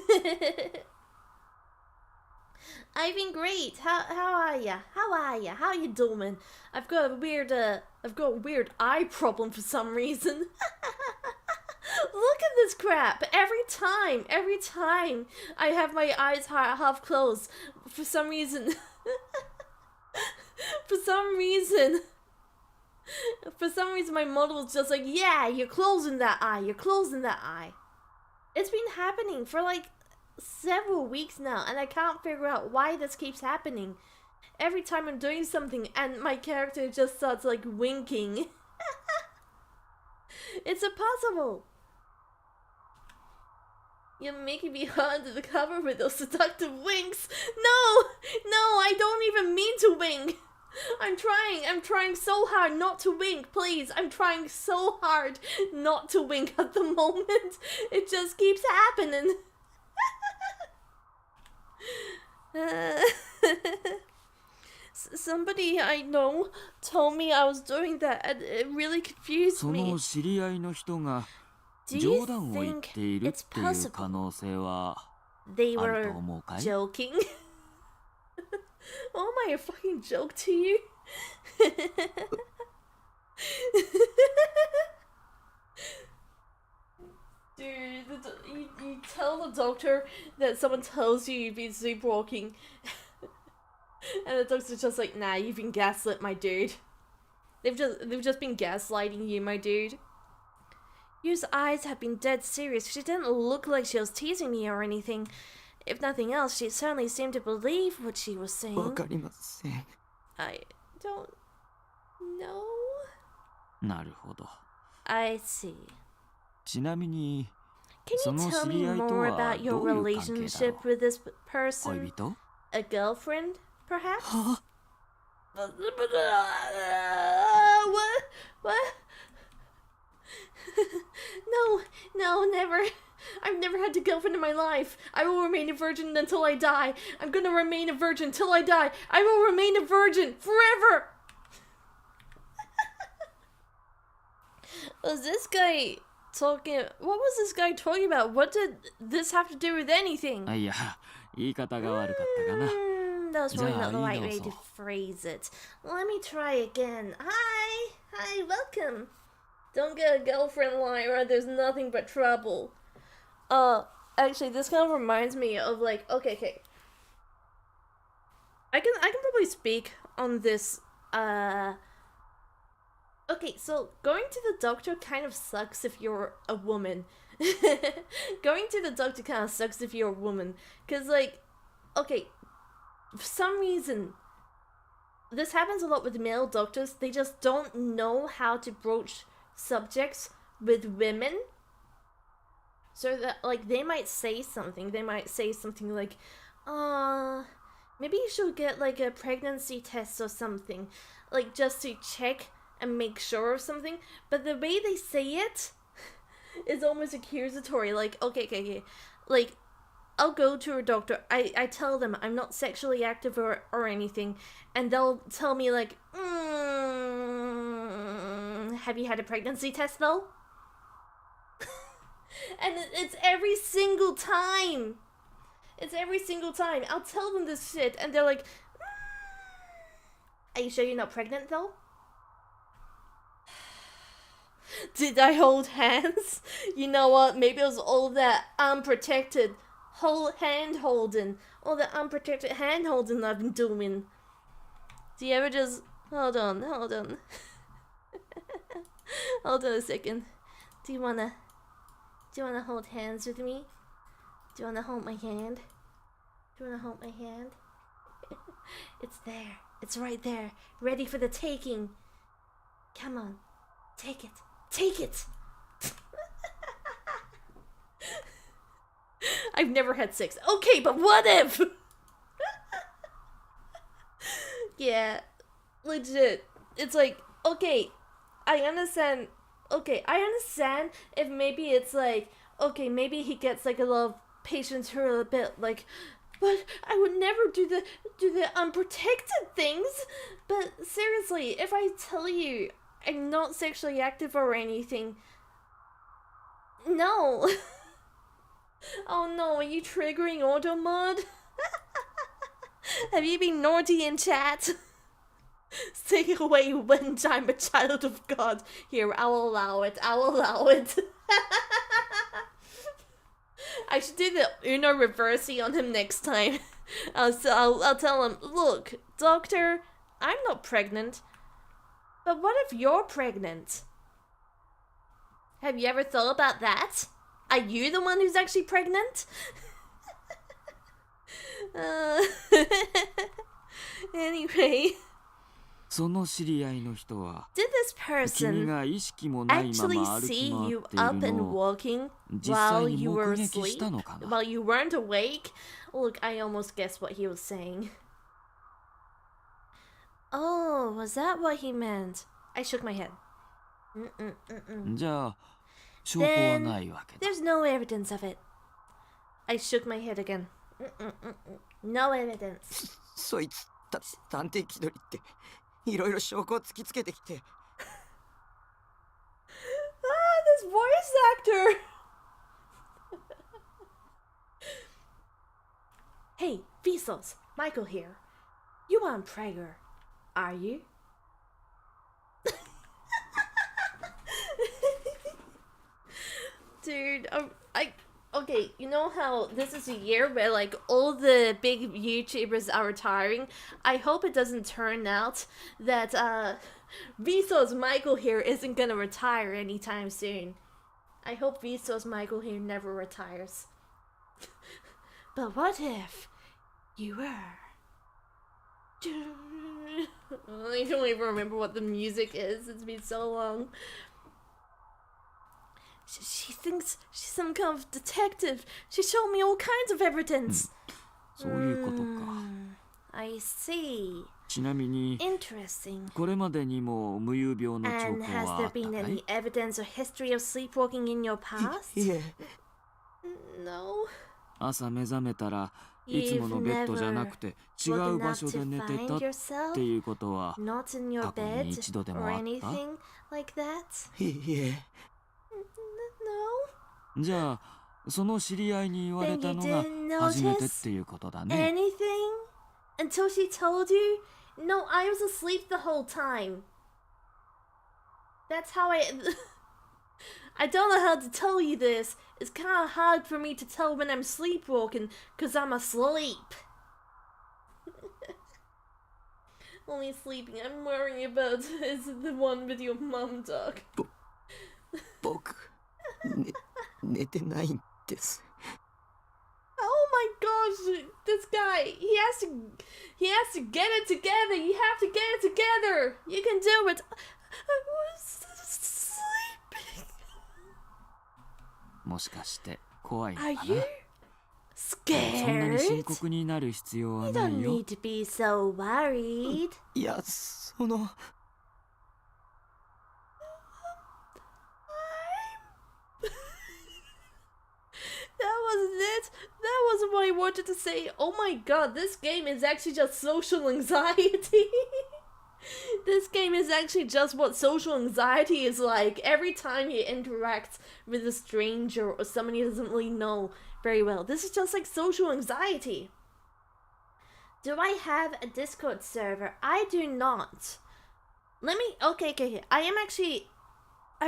I've been great. How are ya? How you doing? I've got a weird eye problem for some reason. Look at this crap. Every time I have my eyes half closed for some reason. For some reason my model was just like, yeah, you're closing that eye. It's been happening for like several weeks now, and I can't figure out why this keeps happening. Every time I'm doing something and my character just starts like winking. It's impossible. You're making me hard under the cover with those seductive winks. No, I don't even mean to wink. I'm trying so hard not to wink, please. I'm trying so hard not to wink at the moment. It just keeps happening. Somebody I know told me I was doing that, and it really confused そ me. の知り合いの人が Do you 冗談を言っている think っ it's ていう可 possible 能性は they ある were と思うかい joking? Oh my, a fucking joke to you? Dude, you tell the doctor that someone tells you you've been sleepwalking, And the doctor's just like, nah, you've been gaslit, my dude. They've just been gaslighting you, my dude. Yu's eyes have been dead serious. She didn't look like she was teasing me or anything. If nothing else, she certainly seemed to believe what she was わ saying. かりません。 I don't know. なるほど。 I see. ちなみに Can そ you の tell 知 me り合いと more は about your どういう関係だろ relationship う with this 恋 person? 人 A girlfriend, perhaps? は What? What? No, never. I've never had a girlfriend in my life. I will remain a virgin until I die. I'm gonna remain a virgin till I die. I will remain a virgin forever. Was this guy talking? What was this guy talking about? What did this have to do with anything? あ、いや、言い方が悪かったかな。 That's probably not the right じゃあ、いい way どう to ぞ。 phrase it. Let me try again. Hi, welcome. Don't get a girlfriend, Lyra. There's nothing but trouble. Actually, this kind of reminds me of like, okay. I can probably speak on this. Okay, so going to the doctor kind of sucks if you're a woman. Going to the doctor kind of sucks if you're a woman, cause like, okay, for some reason, this happens a lot with male doctors. They just don't know how to broach subjects with women. So that, like, they might say something. They might say something like, maybe you should get, like, a pregnancy test or something. Like, just to check and make sure of something. But the way they say it is almost accusatory. Like, okay. Like, I'll go to a doctor. I tell them I'm not sexually active or anything. And they'll tell me, like, have you had a pregnancy test, though? And it's every single time. It's every single time. I'll tell them this shit, and they're like, are you sure you're not pregnant, though? Did I hold hands? You know what? Maybe it was all that unprotected hand-holding. All that unprotected hand-holding I've been doing. Do you ever just... Hold on. Hold on a second. Do you wanna hold hands with me? Do you wanna hold my hand? It's there. It's right there. Ready for the taking. Come on. Take it. I've never had sex. Okay, but what if? Yeah. Legit. It's like, okay, I understand. Okay, I understand if maybe it's like, okay, maybe he gets like a lot of patients who are a bit like, but I would never do the unprotected things. But seriously, if I tell you I'm not sexually active or anything, no. Oh no, are you triggering auto mod? Have you been naughty in chat? Stay away when I'm a child of God. Here, I'll allow it. I should do the Uno reversey on him next time. I'll tell him, look, doctor, I'm not pregnant. But what if you're pregnant? Have you ever thought about that? Are you the one who's actually pregnant? Anyway. その知り合いの人は Did this 君 person が意識もないま actually ま歩き see 回 you ってい up る and のを walking 実 while 際に you 目 were 撃し asleep? たのかな While you weren't awake? Look, I almost guessed what he was saying. Oh, was that what he meant? I shook my head. じゃあ証拠はないわけだ There's no evidence of it. I shook my head again. No evidence. そいつ探偵気取りっていろいろ証拠を突きつけてきて This voice actor! Hey, Vsauce, Michael here. You aren't Prager, are you? Dude, okay, you know how this is a year where like all the big YouTubers are retiring? I hope it doesn't turn out that Vsauce Michael here isn't gonna retire anytime soon. I hope Vsauce Michael here never retires. But what if you were? I don't even remember what the music is. It's been so long. She thinks she's some kind of detective. She showed me all kinds of evidence. そういうことか。I see. ちなみに Interesting. これまでにも無遊病の兆 And 候 has はあ there った been か any い？ evidence or history of sleepwalking in your past? いえ No. 朝目覚めたらいつものベッドじゃなくて違う Woken 場 up 所 to で寝て find たっ yourself ていうことは not in your 過去 bed に一度で or もあった？ anything like that? いえ No. じゃあその知り合いに言われたの Then が you didn't 初めて notice っていうことだね。 anything until she told you? No, I was asleep the whole time. That's how I don't know how to tell you this. It's kind of hard for me to tell when I'm sleepwalking because I'm asleep. Only sleeping I'm worrying about is the one with your mom dog. 僕寝てないんです Oh my gosh, this guy, he has to get it together. You have to get it together. You can do it. I was sleeping. もしかして怖いのか Are な？ you そんなに深 scared? 刻になる必要は You な don't いよ。 need to be so worried. いやその That wasn't it. That wasn't what I wanted to say. Oh my god, this game is actually just social anxiety. This game is actually just what social anxiety is like. Every time you interact with a stranger or someone you doesn't really know very well. This is just like social anxiety. Do I have a Discord server? I do not. Let me... Okay. I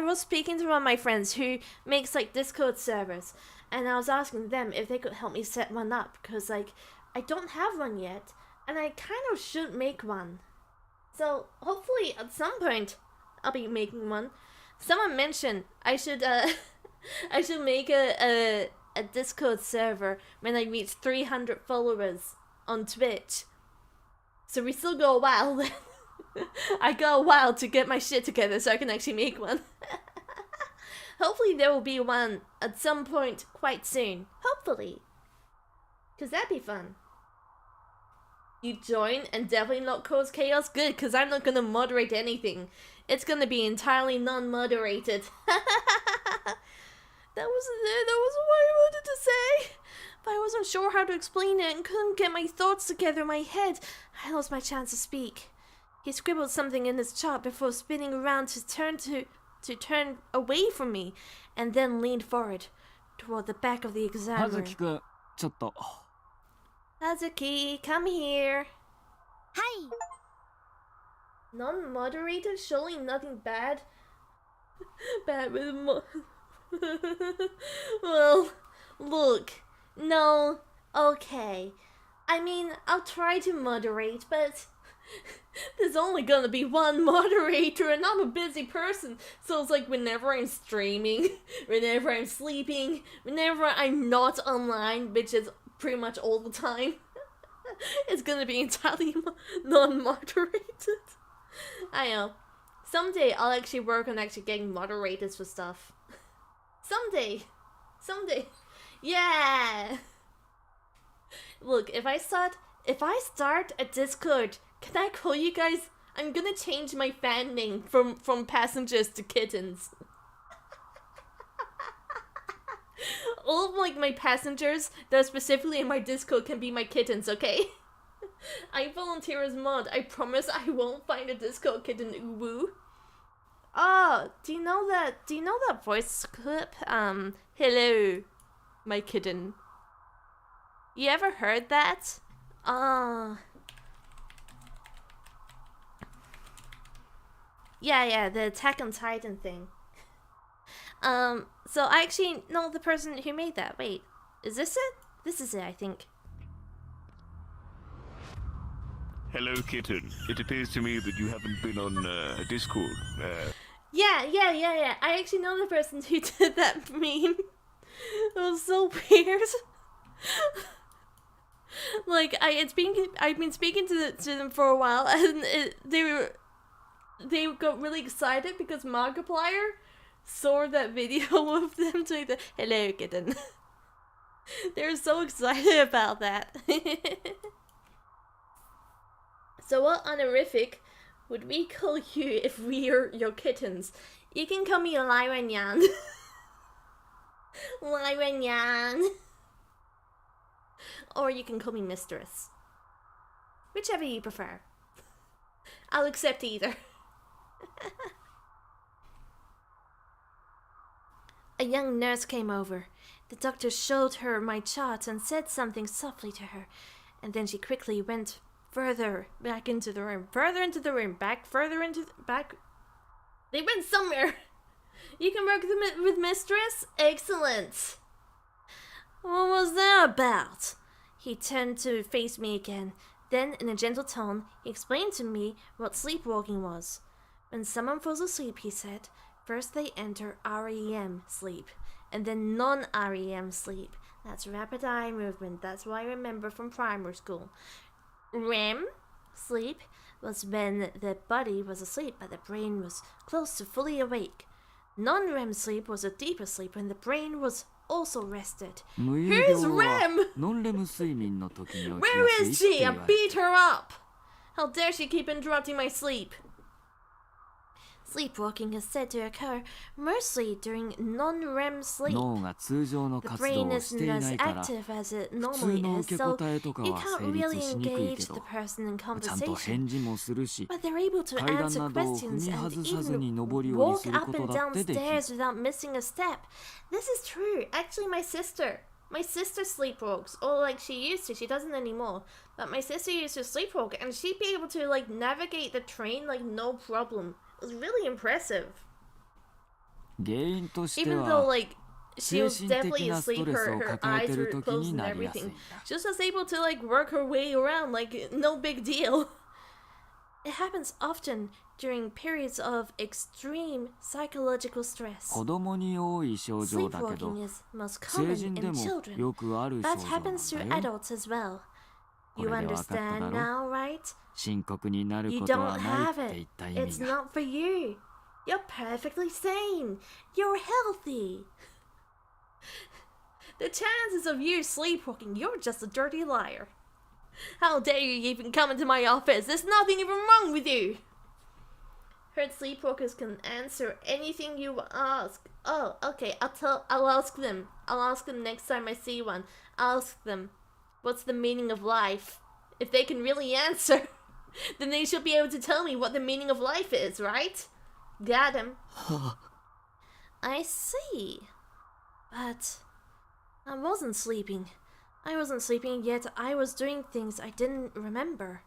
was speaking to one of my friends who makes like Discord servers. And I was asking them if they could help me set one up. Because like, I don't have one yet. And I kind of should make one. So hopefully at some point I'll be making one. Someone mentioned I should I should make a Discord server when I reach 300 followers on Twitch. So we still go a while then. I got a while to get my shit together so I can actually make one. Hopefully there will be one at some point quite soon. Hopefully. Because that'd be fun. You join and definitely not cause chaos? Good, because I'm not going to moderate anything. It's going to be entirely non-moderated. That wasn't it. That wasn't what I wanted to say. But I wasn't sure how to explain it and couldn't get my thoughts together in my head. I lost my chance to speak. He scribbled something in his chart before spinning around to turn away from me, and then leaned forward toward the back of the 葉 examiner. 月くんちょっと Hazuki, come here. はい Non-moderated? Surely nothing bad? Bad with Well, look. No. Okay. I mean, I'll try to moderate, but there's only gonna be one moderator, and I'm a busy person. So it's like whenever I'm streaming, whenever I'm sleeping, whenever I'm not online, which is pretty much all the time, it's gonna be entirely non-moderated. I know. Someday I'll actually work on actually getting moderators for stuff. Someday. Yeah. Look, if I start a Discord, can I call you guys? I'm gonna change my fan name from passengers to kittens. All of like my passengers that are specifically in my Discord can be my kittens, okay? I volunteer as mod. I promise I won't find a Discord kitten uwu. Oh, do you know that voice clip? Hello, my kitten. You ever heard that? Yeah, the Attack on Titan thing. So I actually know the person who made that. Wait, is this it? This is it, I think. Hello, kitten. It appears to me that you haven't been on Discord. Yeah. I actually know the person who did that meme. It was so weird. Like I've been speaking to them for a while, and they got really excited because Markiplier saw that video of them doing the "Hello, kitten." They're so excited about that. So what honorific would we call you if we are your kittens? You can call me Lyra Nyan. Lyra Nyan. Or you can call me Mistress. Whichever you prefer. I'll accept either. A young nurse came over. The doctor showed her my chart and said something softly to her, and then she quickly went further back into the room, back. They went somewhere. You can work with Mistress? Excellent. What was that about? He turned to face me again. Then, in a gentle tone, he explained to me what sleepwalking was. When someone falls asleep, he said, first they enter REM sleep, and then non-REM sleep. That's rapid eye movement. That's what I remember from primary school. REM sleep was when the body was asleep but the brain was close to fully awake. Non-REM sleep was a deeper sleep when the brain was also rested. Who's REM? Where is she? I beat her up! How dare she keep interrupting my sleep? Sleepwalking is said to occur mostly during non-REM sleep. The brain isn't as active as it normally is, so you can't really engage the person in conversation. But they're able to answer questions and even walk up and down stairs without missing a step. This is true. Actually, my sister sleepwalks, or like she used to. She doesn't anymore. But my sister used to sleepwalk, and she'd be able to like navigate the train like no problem. It was really impressive. Even though like she was definitely asleep, her eyes were closed and everything, she was just able to like work her way around like no big deal. It happens often during periods of extreme psychological stress. Sleepwalking is most common in children, but happens to adults as well. You understand now, right? You don't have it. It's not for you. You're perfectly sane. You're healthy. The chances of you sleepwalking, you're just a dirty liar. How dare you even come into my office? There's nothing even wrong with you. Heard sleepwalkers can answer anything you ask. Oh, okay. I'll ask them. I'll ask them next time I see one. I'll ask them, what's the meaning of life? If they can really answer, then they should be able to tell me what the meaning of life is, right? Got him. I see. But I wasn't sleeping. Yet I was doing things I didn't remember.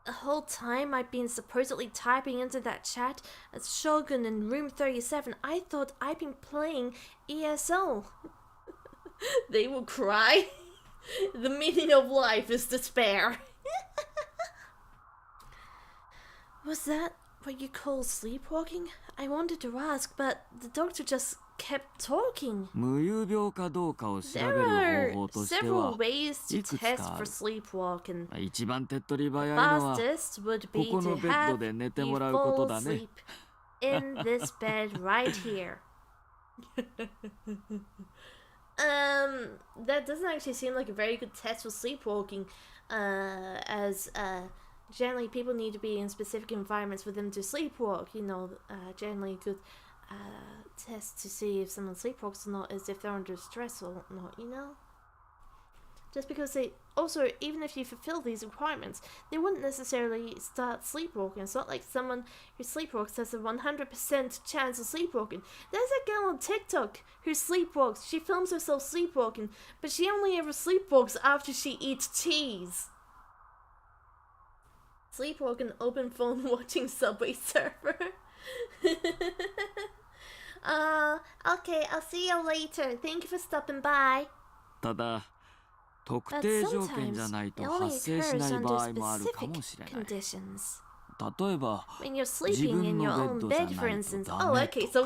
The whole time I'd been supposedly typing into that chat as Shogun in room 37, I thought I'd been playing ESO. They will cry. The meaning of life is despair. Was that what you call sleepwalking? I wanted to ask, but the doctor just kept talking. There are several ways to test for sleepwalking. The fastest would be to have you fall asleep in this bed right here. That doesn't actually seem like a very good test for sleepwalking, as generally people need to be in specific environments for them to sleepwalk. You know, generally a good test to see if someone sleepwalks or not is if they're under stress or not, you know? Just because they also, even if you fulfill these requirements, they wouldn't necessarily start sleepwalking. It's not like someone who sleepwalks has a 100% chance of sleepwalking. There's a girl on TikTok who sleepwalks. She films herself sleepwalking, but she only ever sleepwalks after she eats cheese. Sleepwalking, open phone watching Subway Surfer. Okay, I'll see you later. Thank you for stopping by. ただ特 But 定条件じゃ sometimes ない it と only 発生し occurs ない under 場合もあるか specific もしれない。 conditions. 例えば When you're 自 sleeping 分 in の your ベッ own ドじゃ bed, な for い instance. と Oh, ダメ okay. と So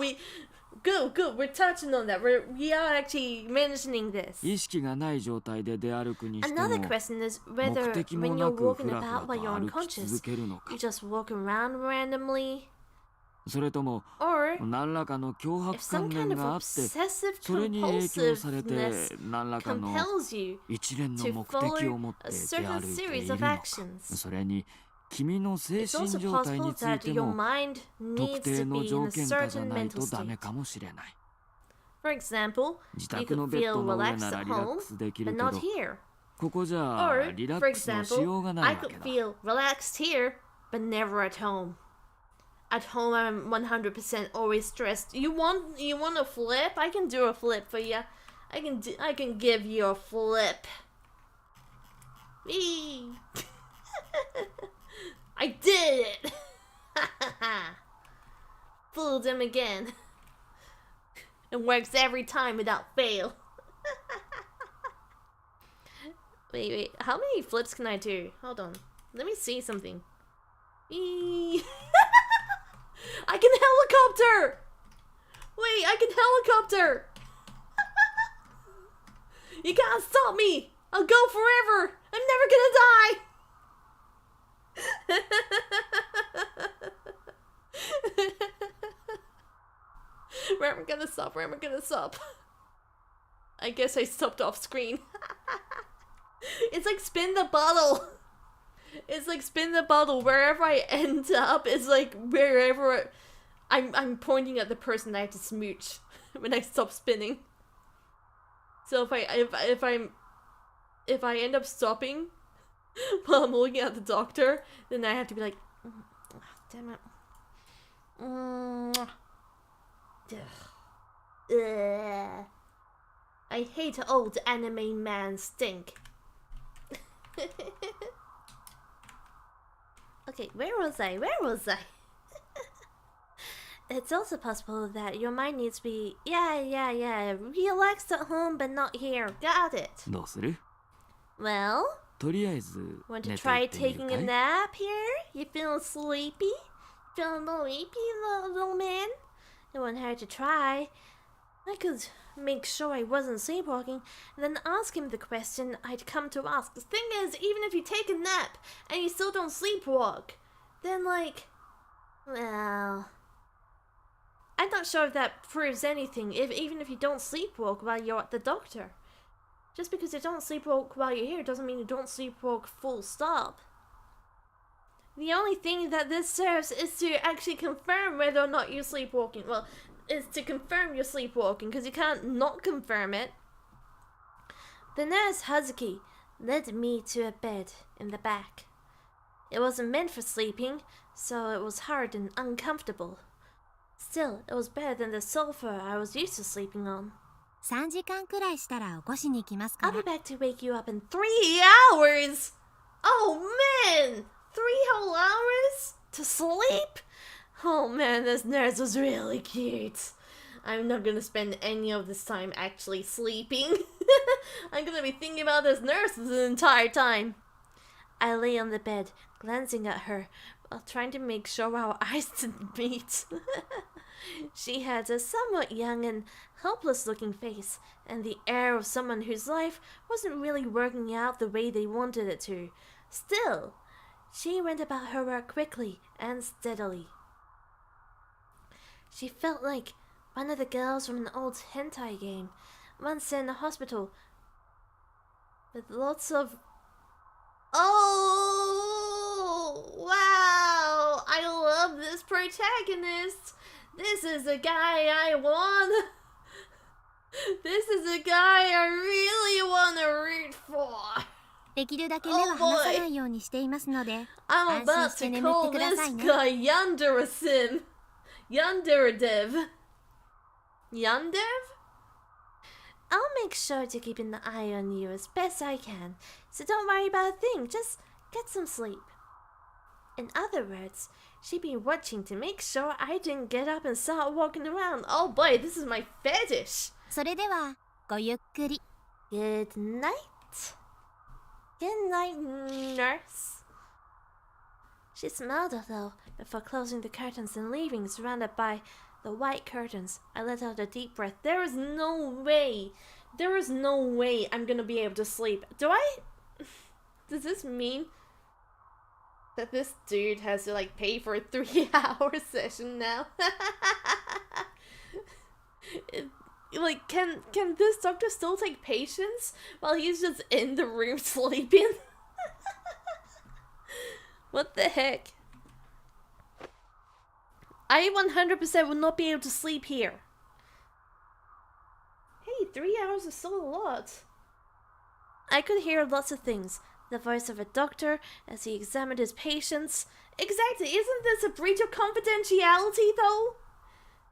good. We're touching on that. We are actually mentioning this. 意識がない状態で出歩くにして Another も question is 目 whether 的も when な you're く walking ふらふら about と while you're 歩き unconscious, 続けるのか you just walk around randomly, それとも or 何らかの脅 if 迫 some 観 kind 念 of があって obsessive それに影響されて compulsiveness 何らかの compels you 一連の to 目的を follow 持って a 出 certain 歩いてい series る of のか actions. それに君の精 It's 神 also 状態 possible につい that て your も mind 特 needs 定 to の be in 条 a 件下じゃ certain ない mental とダメ state. かもしれない For example, 自 you 宅の could ベッ feel ドの上 relaxed なら at リラッ home, クスでき but るけ not ど here. ここじ Or, ゃリラ for ックスのしよう example, がな I いわ could けだ feel relaxed here, but never at home. At home, I'm 100% always stressed. You want a flip? I can do a flip for you. I can give you a flip. Whee! I did it! Fooled him again. It works every time without fail. Wait. How many flips can I do? Hold on. Let me see something. Whee! I can helicopter! Wait, I can helicopter! You can't stop me! I'll go forever! I'm never gonna die! Where am I gonna stop? I guess I stopped off screen. It's like spin the bottle! It's like spin the bottle. Wherever I end up is like wherever I'm pointing at the person I have to smooch when I stop spinning. So if I end up stopping while I'm looking at the doctor, then I have to be like, damn it. Ugh. I hate old anime man stink. Okay, where was I? It's also possible that your mind needs to be, yeah, relaxed at home but not here. Got it. どうする Well, とりあえず want 寝 to て try いってみる taking か a い nap here? You feeling sleepy? Feeling sleepy, little man? You want her to try? I could make sure I wasn't sleepwalking, and then ask him the question I'd come to ask. The thing is, even if you take a nap and you still don't sleepwalk, then well, I'm not sure if that proves anything, even if you don't sleepwalk while you're at the doctor. Just because you don't sleepwalk while you're here doesn't mean you don't sleepwalk full stop. The only thing that this serves is to actually confirm whether or not you're sleepwalking. Well, is to confirm you're sleepwalking, because you can't not confirm it. The nurse Hazuki led me to a bed in the back. It wasn't meant for sleeping, so it was hard and uncomfortable. Still, it was better than the sofa I was used to sleeping on. 3時間くらいしたら起こしに来ますか I'll ら be back to wake you up in 3 hours! Oh man! 3 whole hours? To sleep? Oh man, this nurse was really cute. I'm not gonna spend any of this time actually sleeping. I'm gonna be thinking about this nurse the entire time. I lay on the bed, glancing at her, while trying to make sure our eyes didn't meet. She had a somewhat young and helpless-looking face, and the air of someone whose life wasn't really working out the way they wanted it to. Still, she went about her work quickly and steadily. She felt like one of the girls from an old hentai game, once in a hospital with lots of... Oh, wow! I love this protagonist! This is the guy I want! This is the guy I really want to root for! できるだけ目は離さないようにしていますので I'm 安心 about して to 眠っ call てくだ this さいね guy Yanderadev. Yandev? I'll make sure to keep an eye on you as best I can, so don't worry about a thing, just get some sleep. In other words, She'd been watching to make sure I didn't get up and start walking around. Oh boy, this is my fetish. それではごゆっくり。 Good night. Good night, nurse. She smiled a little before closing the curtains and leaving, surrounded by the white curtains. I let out a deep breath. There is no way I'm gonna be able to sleep. Does this mean that this dude has to like pay for a 3-hour session now? Like, can this doctor still take patients while he's just in the room sleeping? What the heck? I 100% would not be able to sleep here. Hey, 3 hours is still a lot. I could hear lots of things. The voice of a doctor as he examined his patients. Exactly, isn't this a breach of confidentiality though?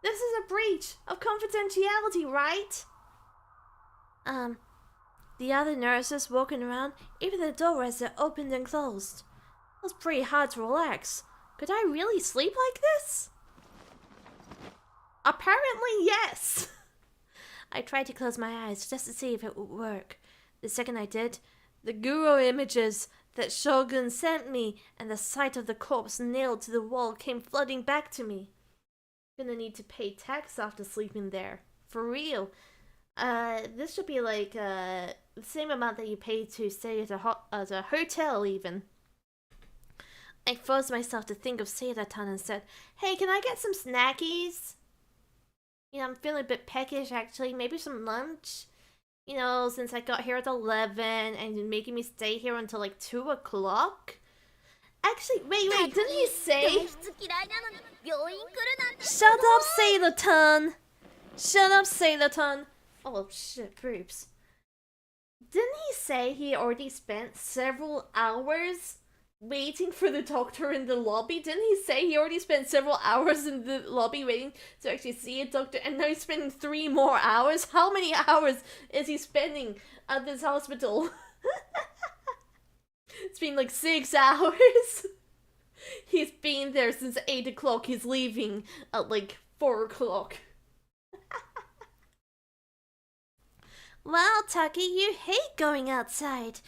This is a breach of confidentiality, right? The other nurses walking around, even the door as it opened and closed. It was pretty hard to relax. Could I really sleep like this? Apparently, yes! I tried to close my eyes just to see if it would work. The second I did, the guru images that Shogun sent me and the sight of the corpse nailed to the wall came flooding back to me. Gonna need to pay tax after sleeping there. For real. This should be like the same amount that you pay to stay at a hotel even. I forced myself to think of Seira-tan and said, "Hey, can I get some snackies? You know, I'm feeling a bit peckish actually. Maybe some lunch? You know, since I got here at 11 and you're making me stay here until like 2 o'clock? Actually, wait, didn't he say? Shut up, Seira-tan! Shut up, Seira-tan! Oh shit, boobs. Didn't he say he already spent several hours waiting for the doctor in the lobby? Didn't he say he already spent several hours in the lobby waiting to actually see a doctor, and now he's spending 3 more hours? How many hours is he spending at this hospital? It's been like 6 hours. He's been there since 8 o'clock. He's leaving at like 4 o'clock. Well, Taki, you hate going outside,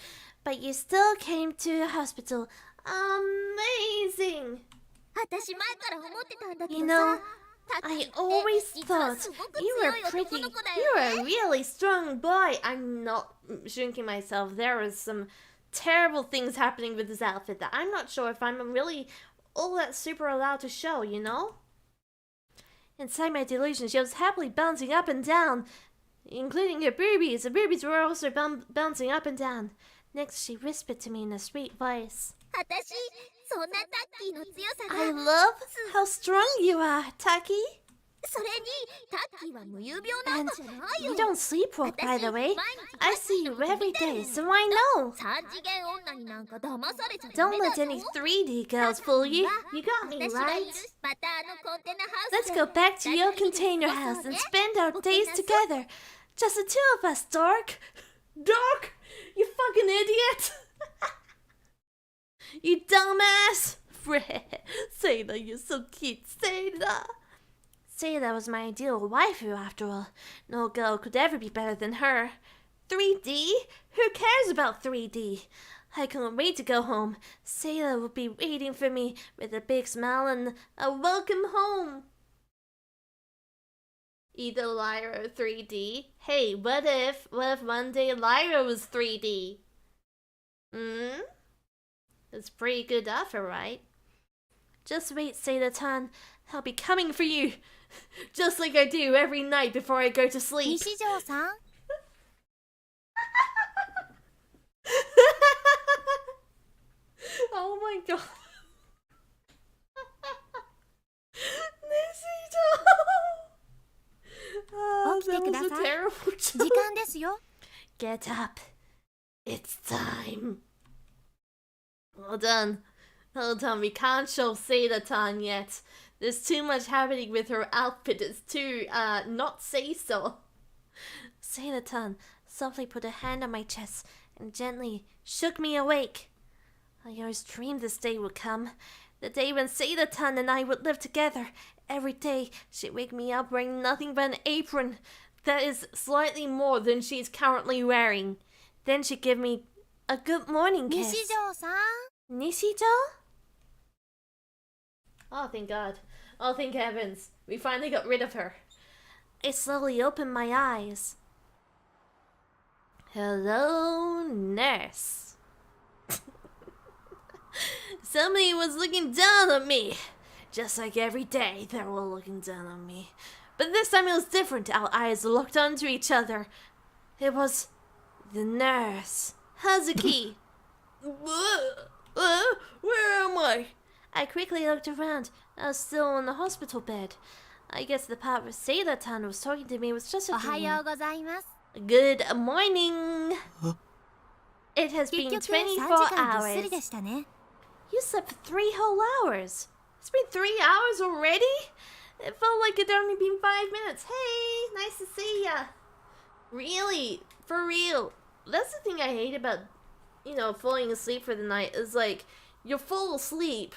but you still came to the hospital. Amazing! You know, I always thought you were pretty. You're a really strong boy. I'm not shrinking myself. There are some terrible things happening with this outfit that I'm not sure if I'm really all that super allowed to show, you know? Inside my delusion, she was happily bouncing up and down, including her boobies. The boobies were also bouncing up and down. Next, she whispered to me in a sweet voice, "I love how strong you are, Taki. And you don't sleepwalk, by the way. I see you every day, so I know. Don't let any 3D girls fool you. You got me, right? Let's go back to your container house and spend our days together. Just the 2 of us, Dork." Dork? You fucking idiot! You dumbass! Seira, you're so cute, Seira. Seira was my ideal waifu, after all. No girl could ever be better than her. 3D? Who cares about 3D? I couldn't wait to go home. Seira would be waiting for me with a big smile and a welcome home. Either Lyra or 3D. Hey, what if one day Lyra was 3D? It's a pretty good offer, right? Just wait, Seira-tan. I'll be coming for you. Just like I do every night before I go to sleep. 西條さん Oh my god. Nishito! Oh, that was a terrible 時 joke. 間ですよ Get up. It's time. Hold on. We can't show Seira-tan yet. There's too much happening with her outfit. It's too, not say so. Seira-tan softly put a hand on my chest and gently shook me awake. I always dreamed this day would come. The day when Seda-tan and I would live together. Every day, she'd wake me up wearing nothing but an apron that is slightly more than she's currently wearing. Then she'd give me a good morning 西 kiss. 条さん Nishijo? Oh, thank God. Oh, thank heavens. We finally got rid of her. I slowly opened my eyes. Hello, nurse. Somebody was looking down on me. Just like every day, they were looking down on me. But this time it was different. Our eyes looked onto each other. It was the nurse, Hazuki. Where am I? I quickly looked around. I was still on the hospital bed. I guess the part where Seda-tan was talking to me was just a おは dream. ようございます Good morning. It has 結 been 局3 24時間ぐっすり hours. でしたね You slept for 3 whole hours. It's been 3 hours already? It felt like it'd only been 5 minutes. Hey, nice to see ya. Really, for real. That's the thing I hate about, falling asleep for the night is like, you're full asleep.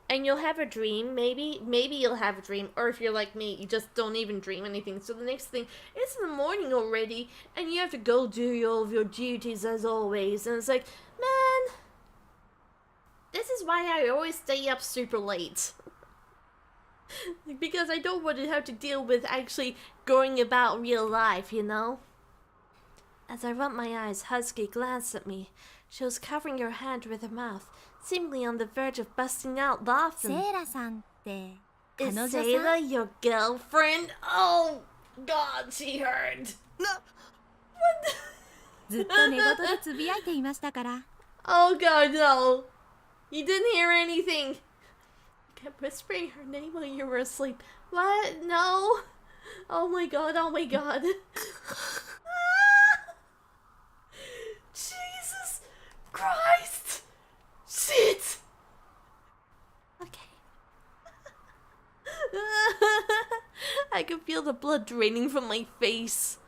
And you'll have a dream, maybe you'll have a dream, or if you're like me, you just don't even dream anything. So the next thing, it's in the morning already, and you have to go do all of your duties as always. And it's like, man, this is why I always stay up super late. Because I don't want to have to deal with actually going about real life, As I rubbed my eyes, Husky glanced at me. She was covering her hand with her mouth, seemingly on the verge of busting out セ laughing. イラさんって彼 Is 女さん Sayla your girlfriend? Oh, God, she heard. ずっと寝言でつぶやいていましたから Oh, God, no. You didn't hear anything. You kept whispering her name while you were asleep. What? No. Oh, my God, oh, my God. Jesus Christ! Shit! Okay. I could feel the blood draining from my face.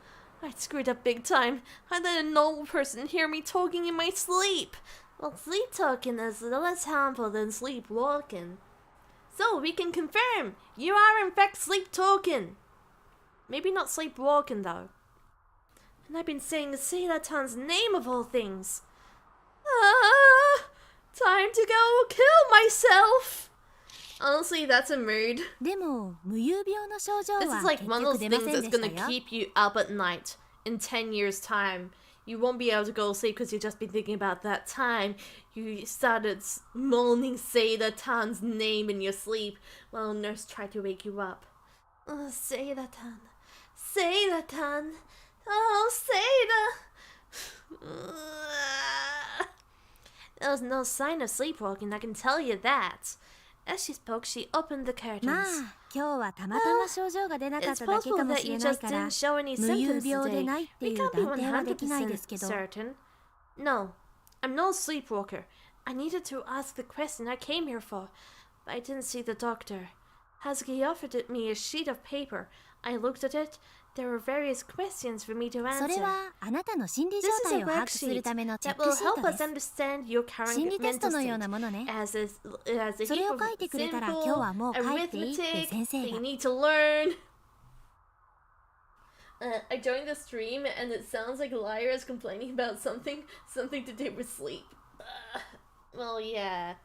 I'd screwed up big time. I let a normal person hear me talking in my sleep. Well, sleep talking is less harmful than sleepwalking. So we can confirm you are in fact sleep talking. Maybe not sleepwalking though. And I've been saying Seda-tan's name of all things. Time to go kill myself. Honestly, that's a mood. でも無遊病の症状 This は is like 結 one of 局 those 出ま things せん that's でした gonna よ keep you up at night in 10 years' time. You won't be able to go to sleep because you'll just be thinking about that time you started moaning Seda-tan's name in your sleep while a nurse tried to wake you up. Oh, Seda-tan. Seda-tan. Oh, Seda. There was no sign of sleepwalking, I can tell you that. As she spoke, she opened the ま curtains. あ今日はたまたま症状が出なかっ It's ただけか possible も that し you れない just から didn't show any 無遊 symptoms 病で today. ないってい We う can't be 断定はできないですけ 100% ど certain. No, I'm no sleepwalker. I needed to ask the question I came here for, but I didn't see the doctor. Hazuki offered me a sheet of paper. I looked at it. There were various questions for me to それ answer. はあなたの心理状 This is 態 a を把握する worksheet ためのチェッ that ク will シー help ト us です understand your current 心理テス mental トのような state. ものね As a それ heap を of 書いてくれたら simple 今日はもう帰っていいって arithmetic 先生 that you が need to learn. I joined the stream and it sounds like Lyra is complaining about something to do with sleep. Well, yeah.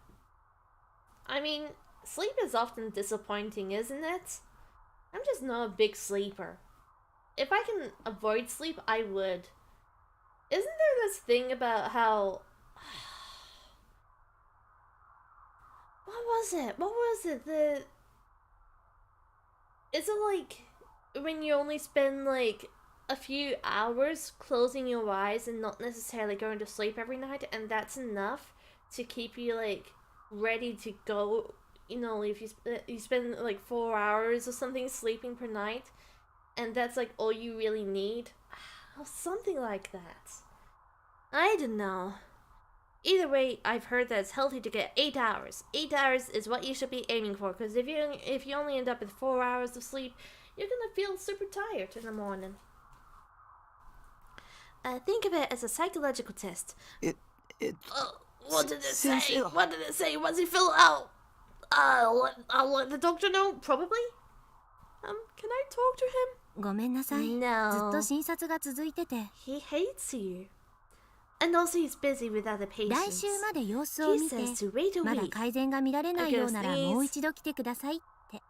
I mean, sleep is often disappointing, isn't it? I'm just not a big sleeper. If I can avoid sleep, I would. Isn't there this thing about how... What was it? Is it like when you only spend like a few hours closing your eyes and not necessarily going to sleep every night, and that's enough to keep you like ready to go? If you spend like 4 hours or something sleeping per night, and that's like all you really need, something like that. I don't know. Either way, I've heard that it's healthy to get 8 hours. 8 hours is what you should be aiming for, because if you only end up with 4 hours of sleep, you're gonna feel super tired in the morning. Think of it as a psychological test. What did it say? 先生は What did it say? What's it fill out? I'll let the doctor know, probably. Can I talk to him? ごめんなさい。ずっ No. と診察が続いてて、 He hates you. And also he's busy with other 来 patients. 週まで様子を He 見て、 says to wait a まだ week. 改善が見られないようなら I guess もう一度来てくださいって。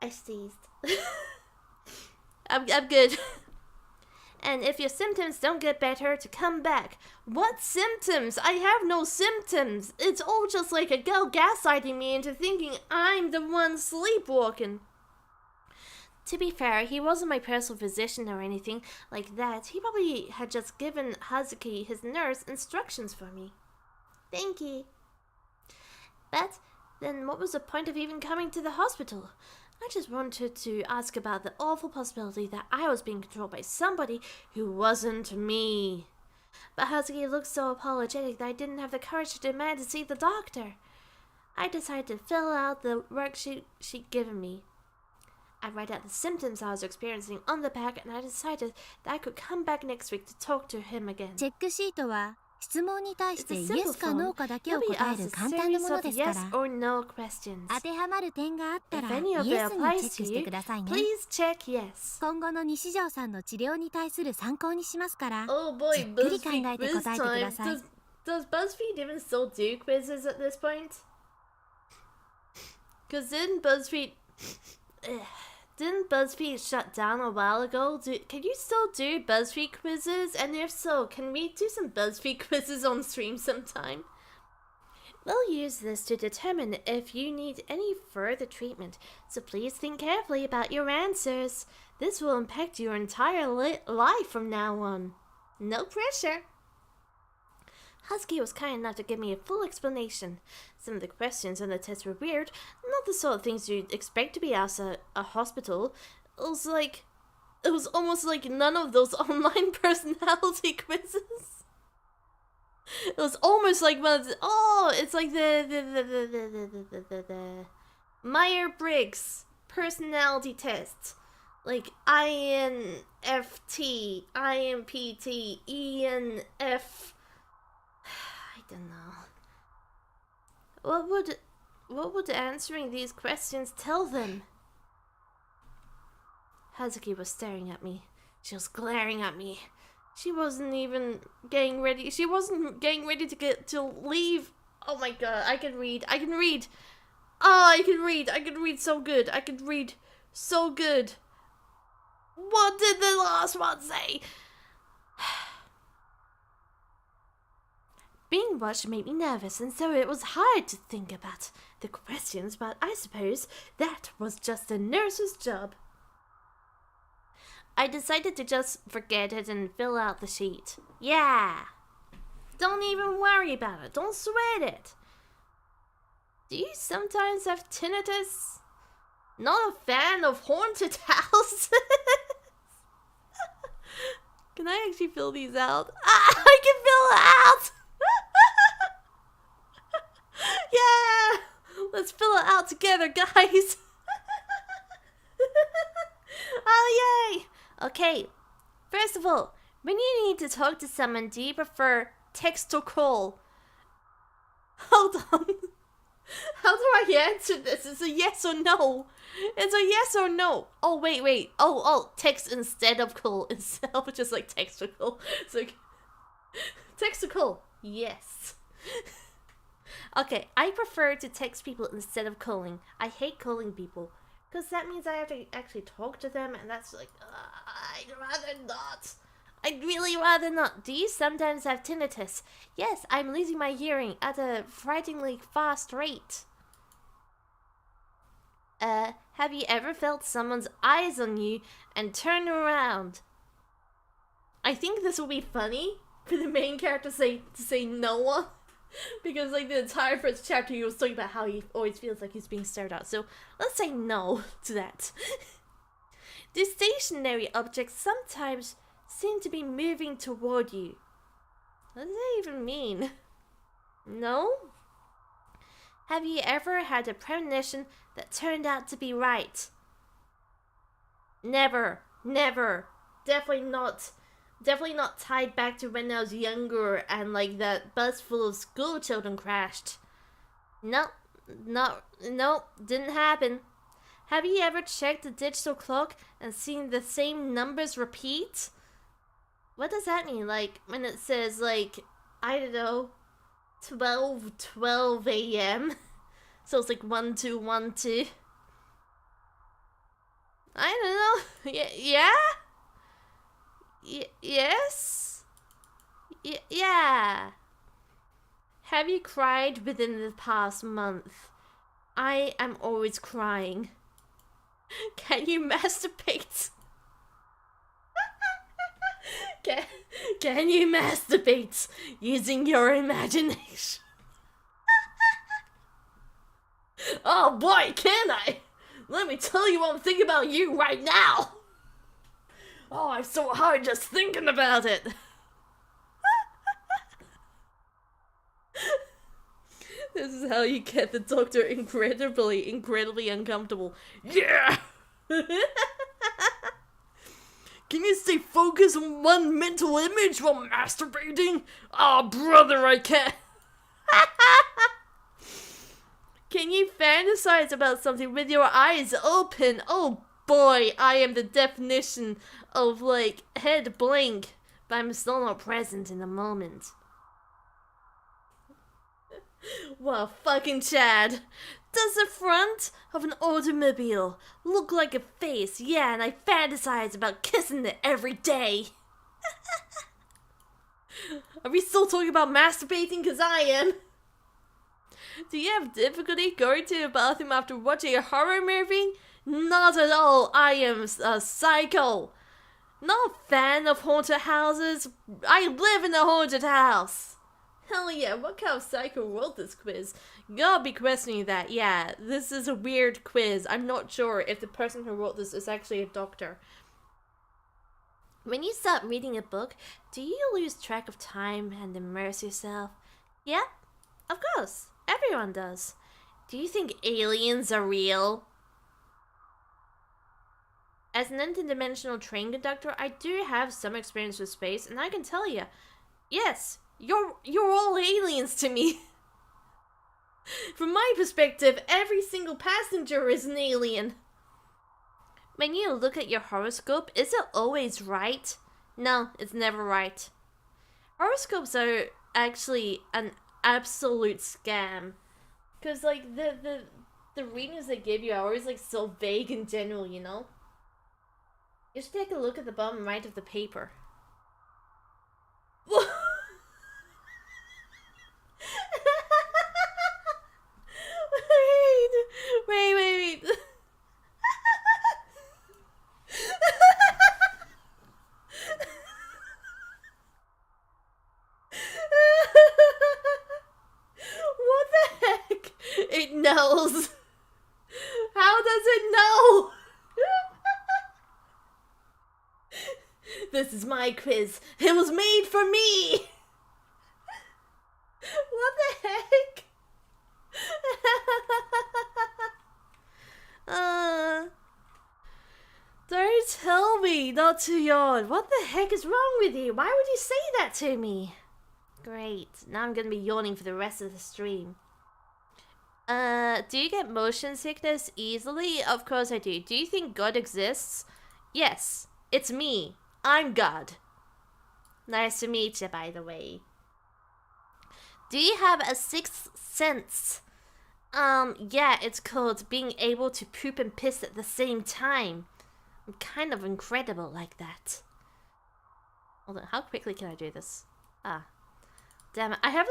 I sneezed. I'm good. And if your symptoms don't get better, to come back. What symptoms? I have no symptoms. It's all just like a girl gaslighting me into thinking I'm the one sleepwalking. To be fair, he wasn't my personal physician or anything like that. He probably had just given Hazuki, his nurse, instructions for me. Thank you. But then what was the point of even coming to the hospital? I just wanted to ask about the awful possibility that I was being controlled by somebody who wasn't me. But Hazuki looked so apologetic that I didn't have the courage to demand to see the doctor. I decided to fill out the worksheet she'd given me. I write out the symptoms I was experiencing on the back, and I decided that I could come back next week to talk to him again. チェックシートは質問に対し It's て a イエ simple スかノー form. かだけを You'll be 答え asked る a 簡単な series もの of ですか yes ら、 or no questions. 当てはまる点があった If ら any of イエ it スに applies チェック to して you, くださいね。 please check yes. 今後の西条さんの治療に対する参考にしますから、 Oh boy, じっくり BuzzFeed 考えて quiz 答えてくだ time. さい。 Does BuzzFeed even still do quizzes at this point? Because didn't BuzzFeed shut down a while ago? Can you still do BuzzFeed quizzes? And if so, can we do some BuzzFeed quizzes on stream sometime? We'll use this to determine if you need any further treatment, so please think carefully about your answers. This will impact your entire life from now on. No pressure. Husky was kind enough to give me a full explanation. Some of the questions on the test were weird, not the sort of things you'd expect to be asked at a hospital. It was almost like none of those online personality quizzes. It was almost like one of the, it's like the Myers-Briggs personality test. Like INFT, INPT, ENF. I don't know. What would answering these questions tell them? Hazuki was staring at me. She was glaring at me. She wasn't even getting ready. She wasn't getting ready to leave. Oh my god, I can read. I can read. Oh, I can read. I can read so good. I can read so good. What did the last one say? Being watched made me nervous, and so it was hard to think about the questions, but I suppose that was just a nurse's job. I decided to just forget it and fill out the sheet. Yeah. Don't even worry about it. Don't sweat it. Do you sometimes have tinnitus? Not a fan of haunted houses. Can I actually fill these out? I can fill it out! Yeah! Let's fill it out together, guys! Oh, yay! Okay, first of all, when you need to talk to someone, do you prefer text or call? Hold on. How do I answer this? It's a yes or no. It's a yes or no. Oh, wait. Oh, text instead of call. Instead of just like text or call. It's like, text or call. Yes. Okay, I prefer to text people instead of calling. I hate calling people. Because that means I have to actually talk to them, and that's like, I'd rather not. I'd really rather not. Do you sometimes have tinnitus? Yes, I'm losing my hearing at a frighteningly fast rate. Have you ever felt someone's eyes on you and turn around? I think this will be funny for the main character to say no one. Because like the entire first chapter he was talking about how he always feels like he's being stared at. So let's say no to that. Do stationary objects sometimes seem to be moving toward you? What does that even mean? No? Have you ever had a premonition that turned out to be right? Never. Definitely not. Definitely not tied back to when I was younger and like that bus full of school children crashed. Nope, didn't happen. Have you ever checked the digital clock and seen the same numbers repeat? What does that mean? Like when it says like, I don't know, 12 a.m. So it's like 1 2 1 2. I don't know. Yeah? Yes? Yeah. Have you cried within the past month? I am always crying. Can you masturbate? Can you masturbate using your imagination? Oh boy, can I? Let me tell you what I'm thinking about you right now. Oh, I'm so hard just thinking about it. This is how you get the doctor incredibly uncomfortable. Yeah! Can you stay focused on one mental image while masturbating? Oh, brother, I can't. Can you fantasize about something with your eyes open? Oh boy, I am the definition of like head blank, but I'm still not present in the moment. Well, fucking Chad. Does the front of an automobile look like a face? Yeah, and I fantasize about kissing it every day. Are we still talking about masturbating? Cause I am. Do you have difficulty going to the bathroom after watching a horror movie? Not at all. I am a psycho. Not a fan of haunted houses. I live in a haunted house. Hell yeah, what kind of psycho wrote this quiz? Gotta be questioning that. Yeah, this is a weird quiz. I'm not sure if the person who wrote this is actually a doctor. When you start reading a book, do you lose track of time and immerse yourself? Yeah, of course. Everyone does. Do you think aliens are real? As an interdimensional train conductor, I do have some experience with space, and I can tell you, yes, you're all aliens to me. From my perspective, every single passenger is an alien. When you look at your horoscope, is it always right? No, it's never right. Horoscopes are actually an absolute scam. Cause like the readings they give you are always like so vague and general, you know? You should take a look at the bottom right of the paper. Wait. What the heck? It knows. How does it know? This is my quiz. It was made for me. What the heck? Don't tell me not to yawn. What the heck is wrong with you? Why would you say that to me? Great. Now I'm gonna be yawning for the rest of the stream. Do you get motion sickness easily? Of course I do. Do you think God exists? Yes. It's me. I'm God. Nice to meet you, by the way. Do you have a sixth sense? Yeah, it's called being able to poop and piss at the same time. I'm kind of incredible like that. Hold on, how quickly can I do this? Ah. Damn it. I have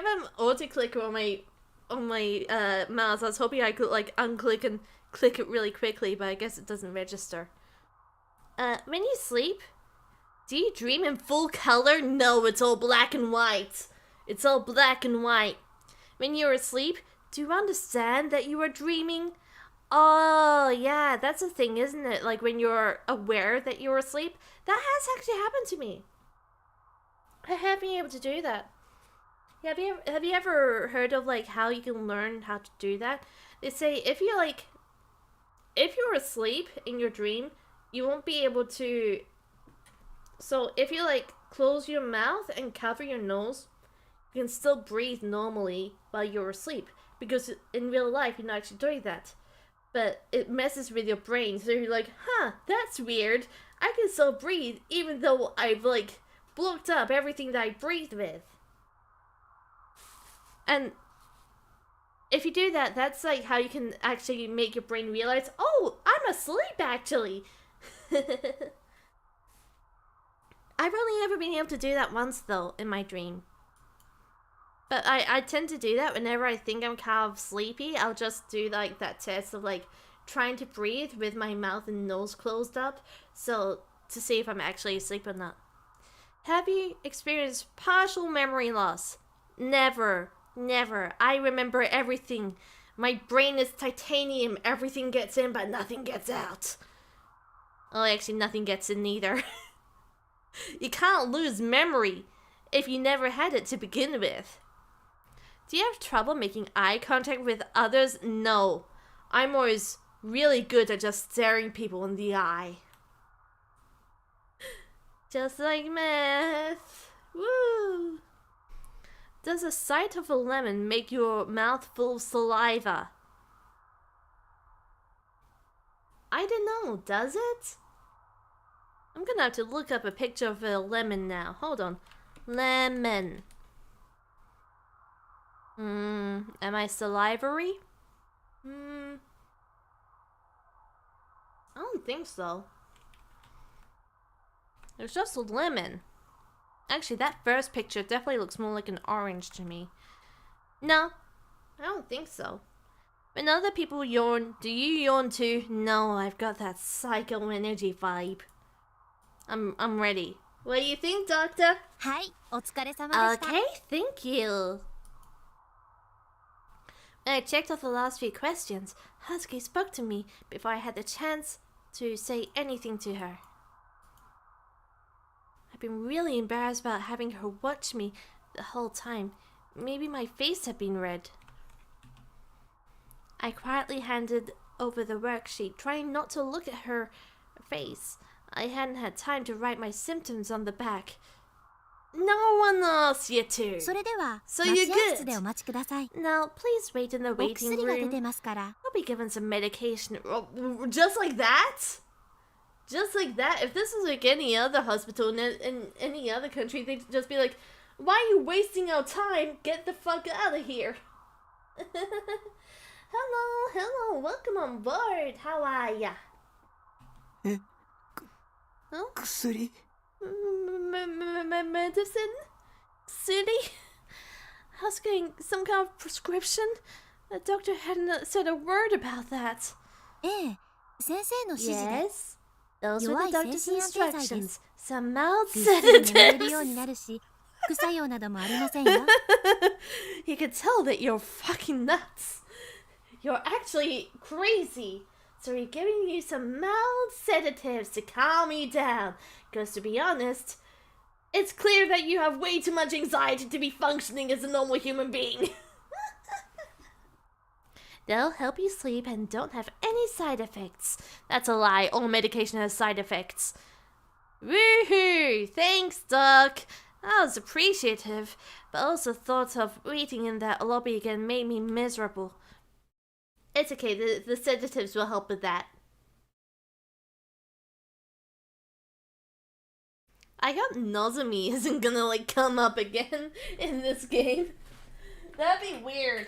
an auto-clicker on my mouse. I was hoping I could like unclick and click it really quickly, but I guess it doesn't register. When you sleep, do you dream in full color? No, it's all black and white. It's all black and white. When you're asleep, do you understand that you are dreaming? Oh, yeah, that's a thing, isn't it? Like, when you're aware that you're asleep. That has actually happened to me. I have been able to do that. Have you ever heard of, like, how you can learn how to do that? They say if you're asleep in your dream, you won't be able to So if you like close your mouth and cover your nose, you can still breathe normally while you're asleep. Because in real life, you're not actually doing that. But it messes with your brain. So you're like, huh, that's weird. I can still breathe even though I've like blocked up everything that I breathe with. And if you do that, that's like how you can actually make your brain realize, oh, I'm asleep actually. I've only ever been able to do that once though in my dream. But I tend to do that whenever I think I'm kind of sleepy. I'll just do like that test of like trying to breathe with my mouth and nose closed up. So to see if I'm actually asleep or not. Have you experienced partial memory loss? Never. Never. I remember everything. My brain is titanium. Everything gets in but nothing gets out. Well, actually nothing gets in either. You can't lose memory if you never had it to begin with. Do you have trouble making eye contact with others? No. I'm always really good at just staring people in the eye. Just like math. Woo! Does the sight of a lemon make your mouth full of saliva? I don't know, does it? I'm gonna have to look up a picture of a lemon now. Hold on. Lemon. Am I salivary? I don't think so. There's just a lemon. Actually, that first picture definitely looks more like an orange to me. No, I don't think so. When other people yawn, do you yawn too? No, I've got that psycho energy vibe. I'm ready. What do you think, Doctor? はい、お疲れ様でした。 Okay, thank you. When I checked off the last few questions, Husky spoke to me before I had the chance to say anything to her. I've been really embarrassed about having her watch me the whole time. Maybe my face had been red. I quietly handed over the worksheet, trying not to look at her face. I hadn't had time to write my symptoms on the back. No one asked you to. それでは、 So 待 you're 合 good. 室でお待ちください。 Now, please wait in the お waiting 薬が出 room. てますから。 I'll be given some medication. Oh, just like that? Just like that? If this was like any other hospital in any other country, they'd just be like, why are you wasting our time? Get the fuck out of here. Hello, welcome on board. How are ya? え、 Huh? 薬 Medicine? City? How's getting some kind of prescription? The doctor hadn't said a word about that. ええ、先生の指示で Yes? Those were 弱 the い doctor's 精神安定剤です instructions. Some mild ぐっすり眠れるように sedatives. なるし、副作用などもありませんよ。 You can tell that you're fucking nuts. You're actually crazy. So we're giving you some mild sedatives to calm you down. Because to be honest, it's clear that you have way too much anxiety to be functioning as a normal human being. They'll help you sleep and don't have any side effects. That's a lie. All medication has side effects. Woohoo! Thanks, Doc. I was appreciative, but also thought of waiting in that lobby again made me miserable. It's okay, the sedatives will help with that. I hope Nozomi isn't gonna like come up again in this game. That'd be weird.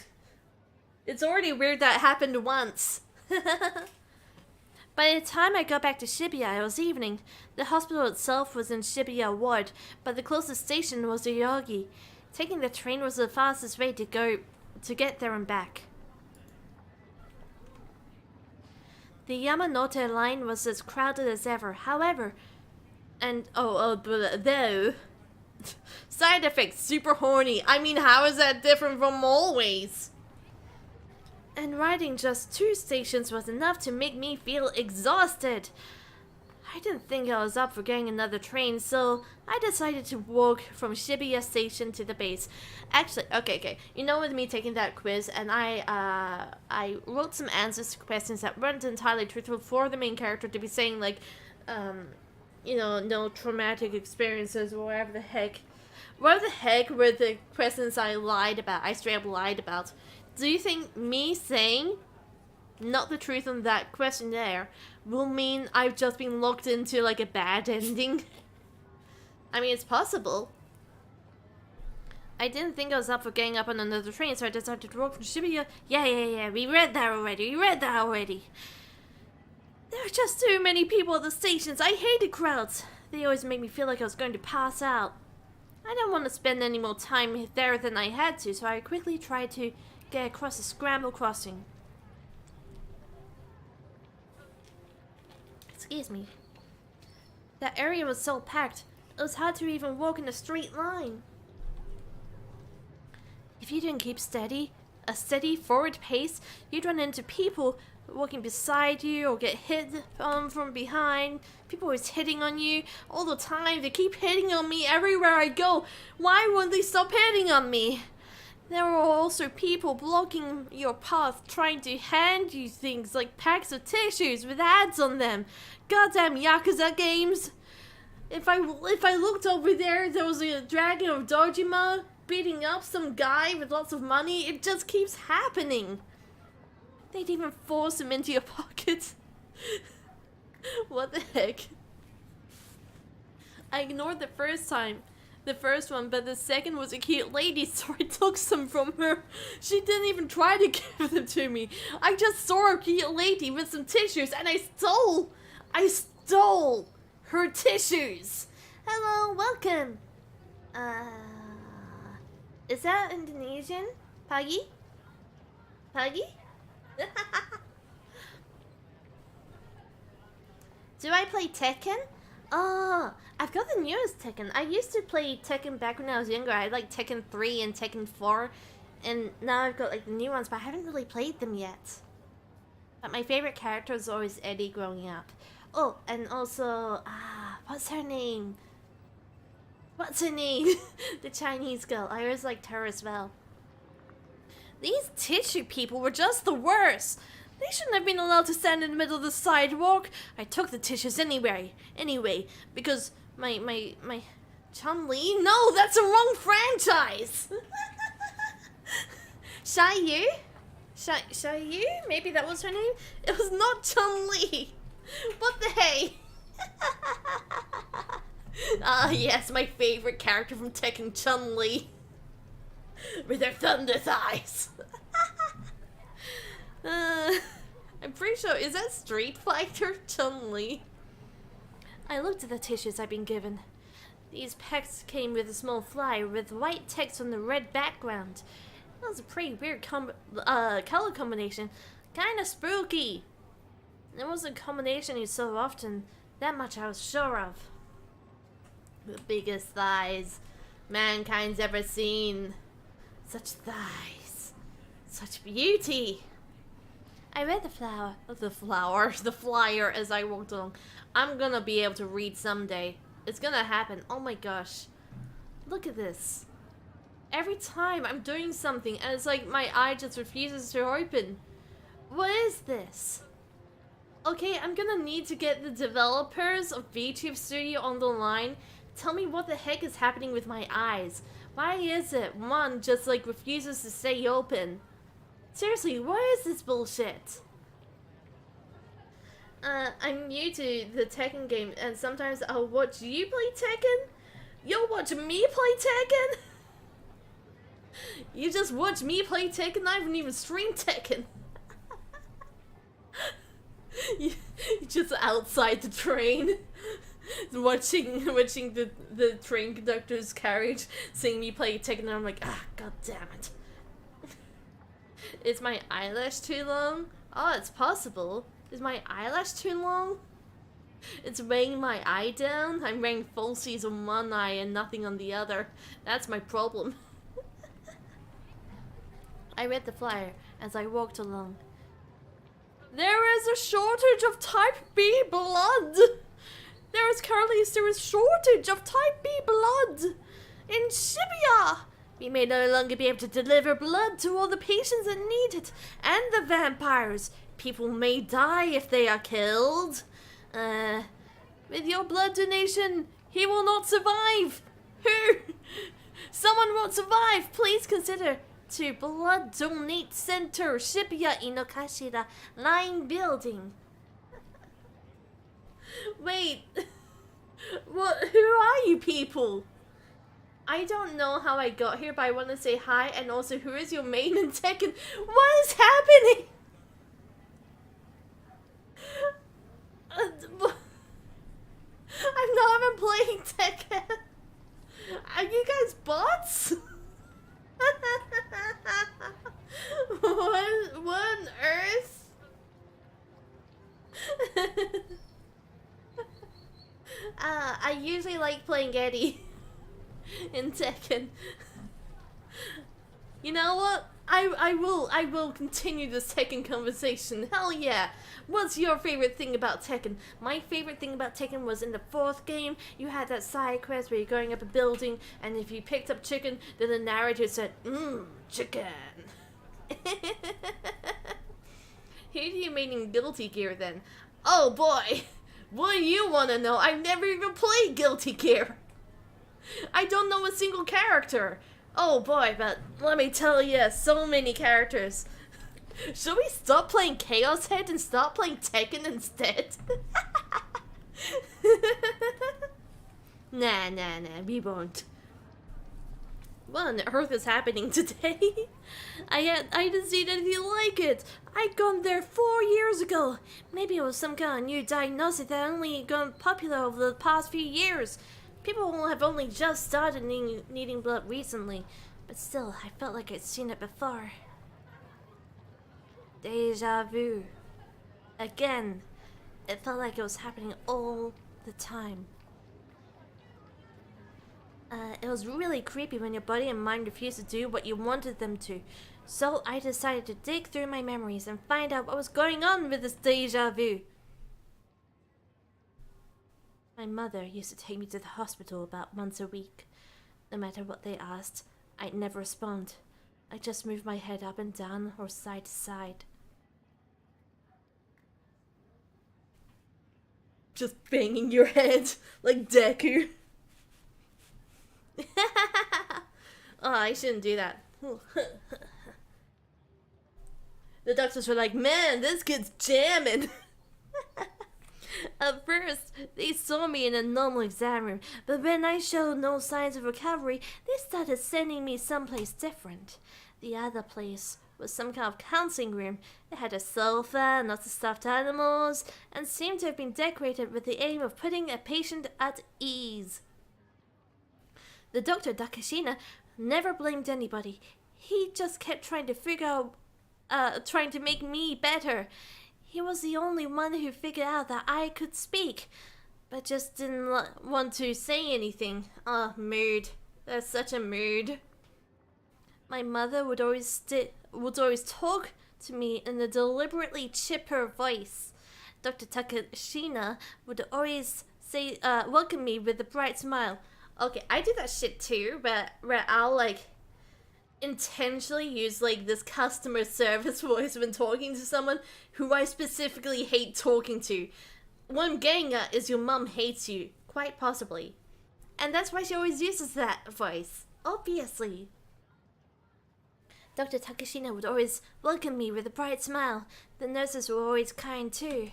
It's already weird that happened once. By the time I got back to Shibuya, it was evening. The hospital itself was in Shibuya Ward, but the closest station was Yoyogi. Taking the train was the fastest way to get there and back. The Yamanote line was as crowded as ever. However, though, side effects super horny. I mean, how is that different from always? And riding just 2 stations was enough to make me feel exhausted. I didn't think I was up for getting another train, so I decided to walk from Shibuya Station to the base. Actually, okay. You know, with me taking that quiz, and I wrote some answers to questions that weren't entirely truthful for the main character to be saying, like, you know, no traumatic experiences or whatever the heck were the questions I straight up lied about. Do you think me saying not the truth on that questionnaire will mean I've just been locked into like a bad ending? I mean, it's possible. I didn't think I was up for getting up on another train, so I decided to walk from Shibuya. Yeah, we read that already. There are just too many people at the stations. I hated crowds. They always make me feel like I was going to pass out. I didn't want to spend any more time there than I had to, so I quickly tried to get across the scramble crossing. Excuse me. That area was so packed, it was hard to even walk in a straight line. If you didn't keep a steady forward pace, you'd run into people walking beside you or get hit from behind. People always hitting on you all the time. They keep hitting on me everywhere I go. Why won't they stop hitting on me? There were also people blocking your path, trying to hand you things like packs of tissues with ads on them. Goddamn Yakuza games. If I looked over there, there was a dragon of Dojima beating up some guy with lots of money. It just keeps happening. They'd even force him into your pocket. What the heck? I ignored the first one, but the second was a cute lady, so I took some from her. She didn't even try to give them to me. I just saw a cute lady with some tissues, and I stole her tissues. Hello, welcome. Is that Indonesian? Pagi? Do I play Tekken? Oh, I've got the newest Tekken. I used to play Tekken back when I was younger. I had like Tekken 3 and Tekken 4. And now I've got like the new ones, but I haven't really played them yet. But my favorite character was always Eddie growing up. Oh, and also, what's her name? The Chinese girl. I always liked her as well. These tissue people were just the worst. They shouldn't have been allowed to stand in the middle of the sidewalk. I took the tissues anyway, because my Chun-Li? No, that's the wrong franchise! Xiaoyu? Xiaoyu? Maybe that was her name? It was not Chun-Li! What the hey? Yes, my favorite character from Tekken, Chun-Li. With her thunder thighs. I'm pretty sure, is that Street Fighter Chun-Li? I looked at the tissues I'd been given. These packs came with a small flyer with white text on the red background. That was a pretty weird color combination. Kinda spooky. It wasn't a combination you saw often. That much I was sure of. The biggest thighs mankind's ever seen. Such thighs. Such beauty. I read the flyer as I walked along. I'm gonna be able to read someday. It's gonna happen. Oh my gosh. Look at this. Every time I'm doing something and it's like my eye just refuses to open. What is this? Okay, I'm gonna need to get the developers of Vtuber Studio on the line. Tell me what the heck is happening with my eyes. Why is it one just like refuses to stay open? Seriously, what is this bullshit? I'm new to the Tekken game, and sometimes I'll watch you play Tekken. You'll watch me play Tekken. You just watch me play Tekken. I haven't even streamed Tekken. You're just outside the train, watching the train conductor's carriage, seeing me play Tekken, and I'm like, god damn it. Is my eyelash too long? Oh, it's possible. Is my eyelash too long? It's weighing my eye down. I'm wearing falsies on one eye and nothing on the other. That's my problem. I read the flyer as I walked along. There is a shortage of Type B blood! There is currently a serious shortage of Type B blood in Shibuya! We may no longer be able to deliver blood to all the patients that need it, and the vampires. People may die if they are killed. With your blood donation, he will not survive. Who? Someone won't survive. Please consider to blood donate center Shibuya Inokashira Line Building. Wait. What? Who are you people? I don't know how I got here, but I want to say hi, and also who is your main in Tekken? What is happening? I'm not even playing Tekken. Are you guys bots? What on earth? I usually like playing Eddie in Tekken. You know what? I will continue this Tekken conversation. Hell yeah! What's your favorite thing about Tekken? My favorite thing about Tekken was in the 4th game, you had that side quest where you're going up a building, and if you picked up chicken, then the narrator said, chicken. Who do you mean in Guilty Gear then? Oh boy! What do you want to know? I've never even played Guilty Gear. I don't know a single character. Oh boy, but let me tell you, so many characters. Should we stop playing Chaos Head and stop playing Tekken instead? Nah, we won't. What on earth is happening today? I didn't see anything like it. I'd gone there 4 years ago. Maybe it was some kind of new diagnosis that only gone popular over the past few years. People have only just started needing blood recently, but still, I felt like I'd seen it before. Deja vu. Again, it felt like it was happening all the time. It was really creepy when your body and mind refused to do what you wanted them to. So I decided to dig through my memories and find out what was going on with this deja vu. My mother used to take me to the hospital about once a week. No matter what they asked, I'd never respond. I just moved my head up and down or side to side. Just banging your head like Deku. Oh, I shouldn't do that. The doctors were like, man, this kid's jamming. At first, they saw me in a normal exam room, but when I showed no signs of recovery, they started sending me someplace different. The other place was some kind of counseling room. It had a sofa and lots of stuffed animals, and seemed to have been decorated with the aim of putting a patient at ease. The doctor, Takashina, never blamed anybody. He just kept trying to figure out, trying to make me better. He was the only one who figured out that I could speak, but just didn't want to say anything. Mood. That's such a mood. My mother would always talk to me in a deliberately chipper voice. Dr. Takashina would always say, welcome me with a bright smile. Okay, I do that shit too, but where I'll intentionally use this customer service voice when talking to someone who I specifically hate talking to. What I'm getting at is your mum hates you, quite possibly. And that's why she always uses that voice, obviously. Dr. Takashina would always welcome me with a bright smile. The nurses were always kind too.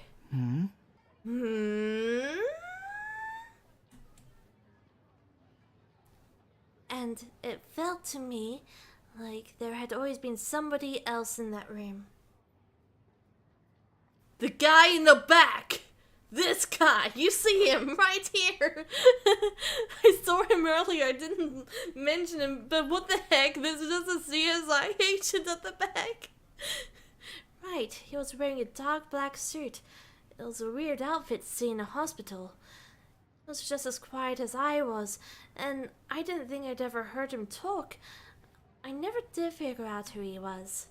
And it felt to me like there had always been somebody else in that room. The guy in the back! This guy! You see him right here! I saw him earlier, I didn't mention him, but what the heck? This is just a CSI agent at the back! Right, he was wearing a dark black suit. It was a weird outfit to see in a hospital. It was just as quiet as I was, and I didn't think I'd ever heard him talk. I never did figure out who he was.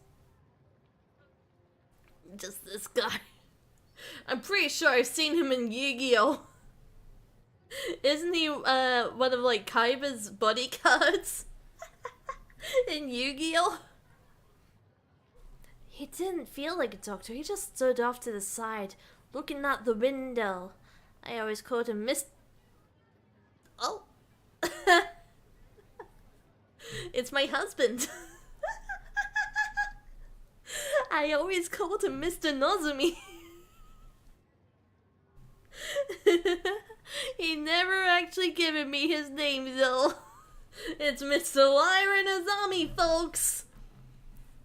Just this guy. I'm pretty sure I've seen him in Yu-Gi-Oh! Isn't he one of Kaiba's bodyguards in Yu-Gi-Oh? He didn't feel like a doctor. He just stood off to the side, looking out the window. I always called him Miss. Oh. It's my husband. I always called him Mr. Nozomi. He never actually given me his name though. It's Mr. Lyra Nozomi, folks.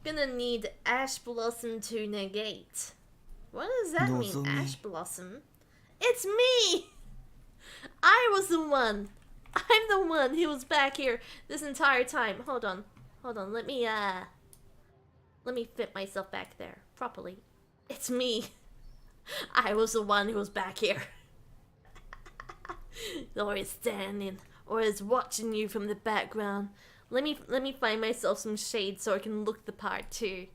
Gonna need Ash Blossom to negate. What does that mean, Nozomi. Ash Blossom? It's me! I was the one. I'm the one who was back here this entire time. Hold on. Let me fit myself back there properly. It's me. I was the one who was back here. Or is standing, or is watching you from the background. Let me find myself some shades so I can look the part too.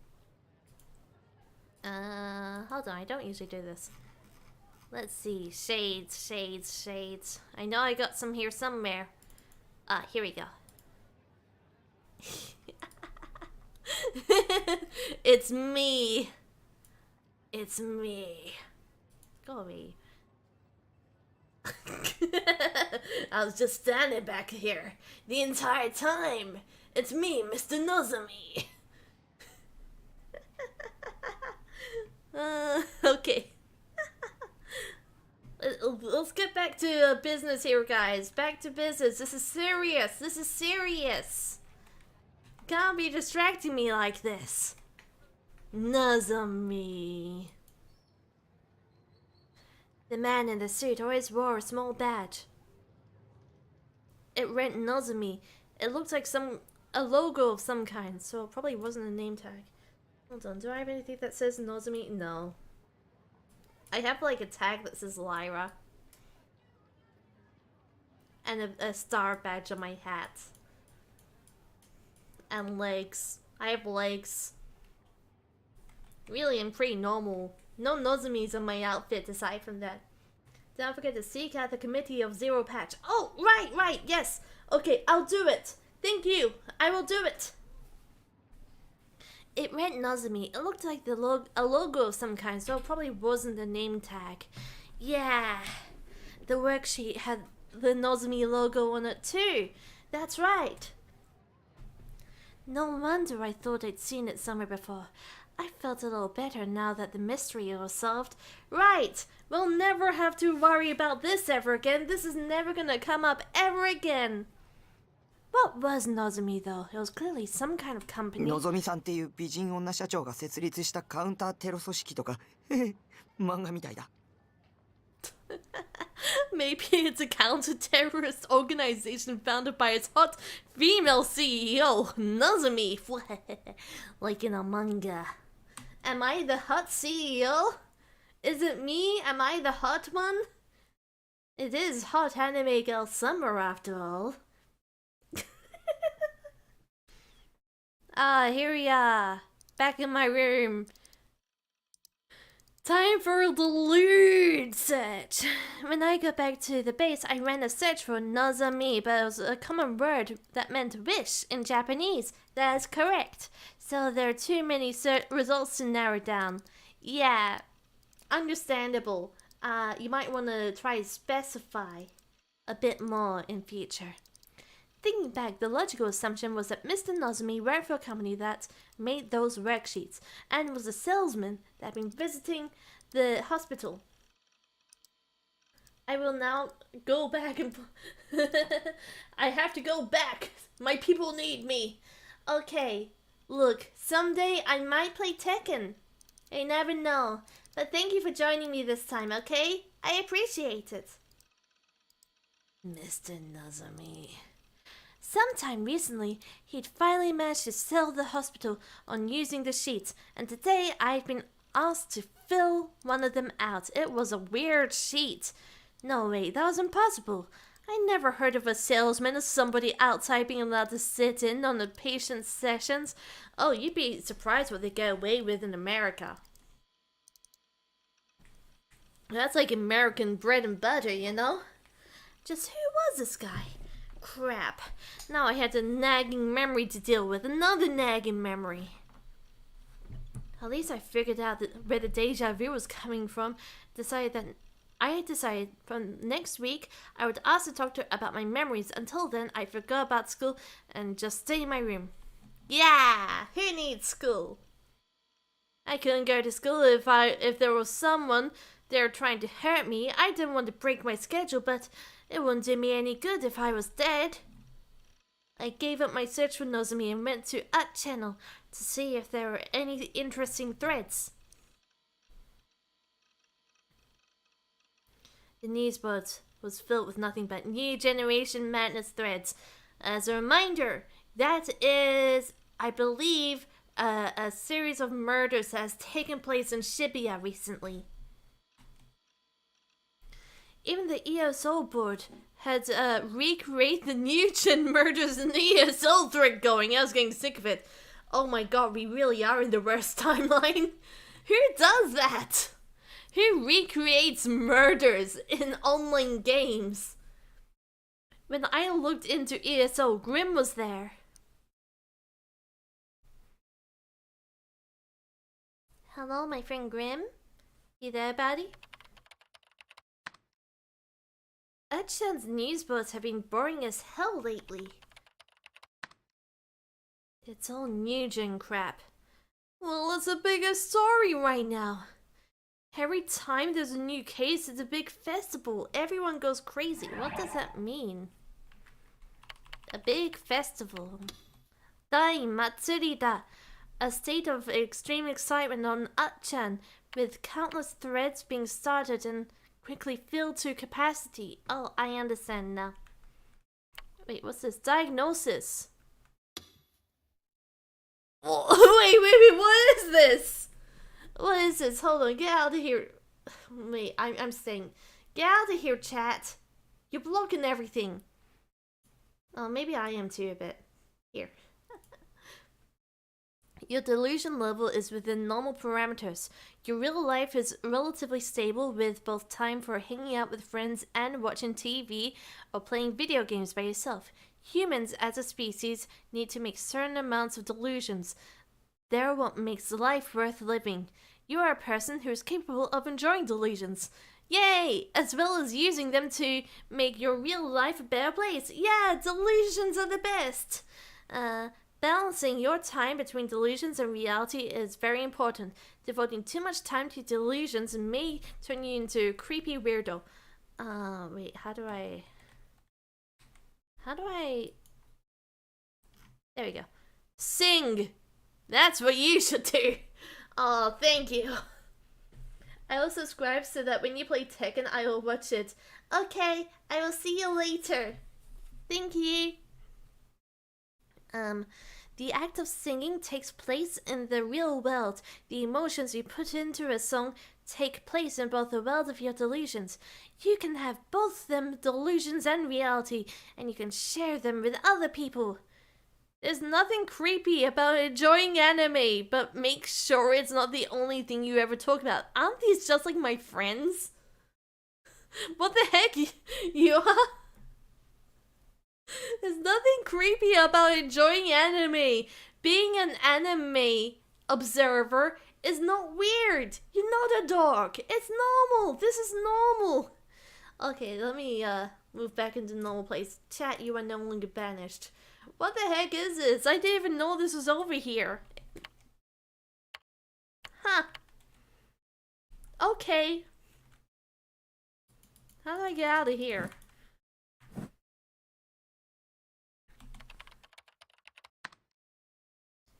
Hold on, I don't usually do this. Let's see, shades. I know I got some here somewhere. Here we go. It's me. Go away. I was just standing back here the entire time. It's me, Mr. Nozomi. Okay. Let's get back to business here, guys. Back to business. This is serious. Can't be distracting me like this. Nozomi. The man in the suit always wore a small badge. It read Nozomi. It looked like a logo of some kind, so it probably wasn't a name tag. Hold on, do I have anything that says Nozomi? No. I have like a tag that says Lyra. And a star badge on my hat. And legs. I have legs. Really, I'm pretty normal. No Nozomis on my outfit aside from that. Don't forget to seek out the committee of Zero Patch. Oh, right, yes. Okay, I'll do it. Thank you. I will do it. It read Nozomi. It looked like a logo of some kind, so it probably wasn't a name tag. Yeah. The worksheet had the Nozomi logo on it too. That's right. No wonder I thought I'd seen it somewhere before. I felt a little better now that the mystery was solved. Right! We'll never have to worry about this ever again. This is never gonna come up ever again. What was Nozomi though? It was clearly some kind of company. のぞみさんっていう美人女社長が設立したカウンターテロ組織とか、漫画みたいだ。Maybe it's a counter-terrorist organization founded by its hot female CEO, Nozomi. Like in a manga. Am I the hot CEO? Is it me? Am I the hot one? It is hot anime girl summer after all. Here we are. Back in my room. Time for the lewd search. When I got back to the base, I ran a search for Nozomi, but it was a common word that meant wish in Japanese. That is correct. So there are too many results to narrow down. Yeah, understandable. You might want to try to specify a bit more in future. Thinking back, the logical assumption was that Mr. Nozomi worked for a company that made those worksheets and was a salesman that had been visiting the hospital. I will now go back and... I have to go back. My people need me. Okay, look, someday I might play Tekken. I never know. But thank you for joining me this time, okay? I appreciate it. Mr. Nozomi. Sometime recently, he'd finally managed to sell the hospital on using the sheets, and today I've been asked to fill one of them out. It was a weird sheet. No, wait, that was impossible. I never heard of a salesman or somebody outside being allowed to sit in on the patient sessions. Oh, you'd be surprised what they get away with in America. That's like American bread and butter, you know? Just who was this guy? Crap. Now I had a nagging memory to deal with. Another nagging memory. At least I figured out where the deja vu was coming from. Decided that I had decided from next week I would ask the doctor about my memories. Until then, I forgot about school and just stay in my room. Yeah, who needs school? I couldn't go to school if there was someone there trying to hurt me. I didn't want to break my schedule, but it wouldn't do me any good if I was dead. I gave up my search for Nozomi and went to At Channel to see if there were any interesting threads. The newsboard was filled with nothing but New Generation Madness threads. As a reminder, that is, I believe, a series of murders that has taken place in Shibuya recently. Even the ESO board had recreated the New Gen murders in the ESO thread going. I was getting sick of it. Oh my god, we really are in the worst timeline. Who does that? Who recreates murders in online games? When I looked into ESO, Grim was there. Hello, my friend Grim? You there, buddy? Achan's newsboards have been boring as hell lately. It's all New Gen crap. Well, it's a bigger story right now. Every time there's a new case, it's a big festival. Everyone goes crazy. What does that mean? A big festival. Dai Matsuri da. A state of extreme excitement on Achan, with countless threads being started and quickly filled to capacity. Oh, I understand now. Wait, what's this? Diagnosis. Wait, what is this? What is this? Hold on, get out of here. Wait, I'm staying. Get out of here, chat. You're blocking everything. Oh, maybe I am too a bit. Here. Your delusion level is within normal parameters. Your real life is relatively stable with both time for hanging out with friends and watching TV or playing video games by yourself. Humans as a species need to make certain amounts of delusions. They're what makes life worth living. You are a person who is capable of enjoying delusions. Yay! As well as using them to make your real life a better place. Yeah, delusions are the best! Balancing your time between delusions and reality is very important. Devoting too much time to delusions may turn you into a creepy weirdo. Wait, how do I... There we go. Sing! That's what you should do! Oh, thank you. I will subscribe so that when you play Tekken, I will watch it. Okay, I will see you later. Thank you. The act of singing takes place in the real world. The emotions you put into a song take place in both the world of your delusions. You can have both them, delusions and reality, and you can share them with other people. There's nothing creepy about enjoying anime, but make sure it's not the only thing you ever talk about. Aren't these just like my friends? What the heck, you are? There's nothing creepy about enjoying anime. Being an anime observer is not weird. You're not a dog. It's normal. This is normal. Okay, let me move back into normal place. Chat, you are no longer banished. What the heck is this? I didn't even know this was over here. Huh. Okay. How do I get out of here?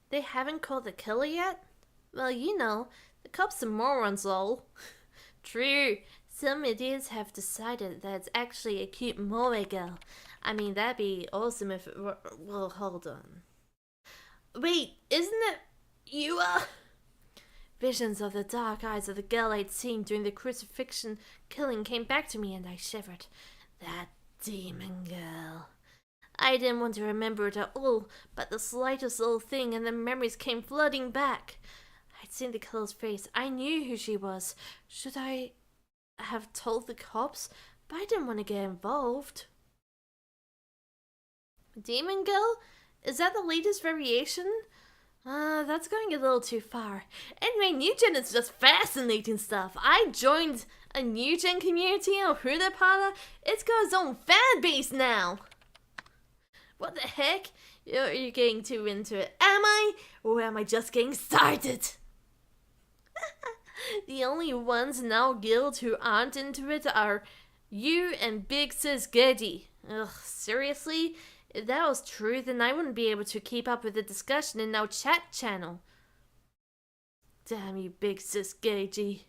They haven't called the killer yet? Well, you know, the cops are morons, lol. True. Some idiots have decided that it's actually a cute moe girl. I mean, that'd be awesome if it were... Well, hold on. Wait, isn't it... You are... Visions of the dark eyes of the girl I'd seen during the crucifixion killing came back to me and I shivered. That demon girl. I didn't want to remember it at all, but the slightest little thing and the memories came flooding back. I'd seen the killer's face. I knew who she was. Should I have told the cops? But I didn't want to get involved. Demon Girl? Is that the latest variation? That's going a little too far. Anyway, New Gen is just fascinating stuff. I joined a New Gen community on Hurapara. It's got its own fan base now. What the heck? You're getting too into it. Am I? Or am I just getting started? The only ones in our guild who aren't into it are you and Big Sis Geddy. Ugh, seriously? If that was true, then I wouldn't be able to keep up with the discussion in our chat channel. Damn you, Big Sis Geddy.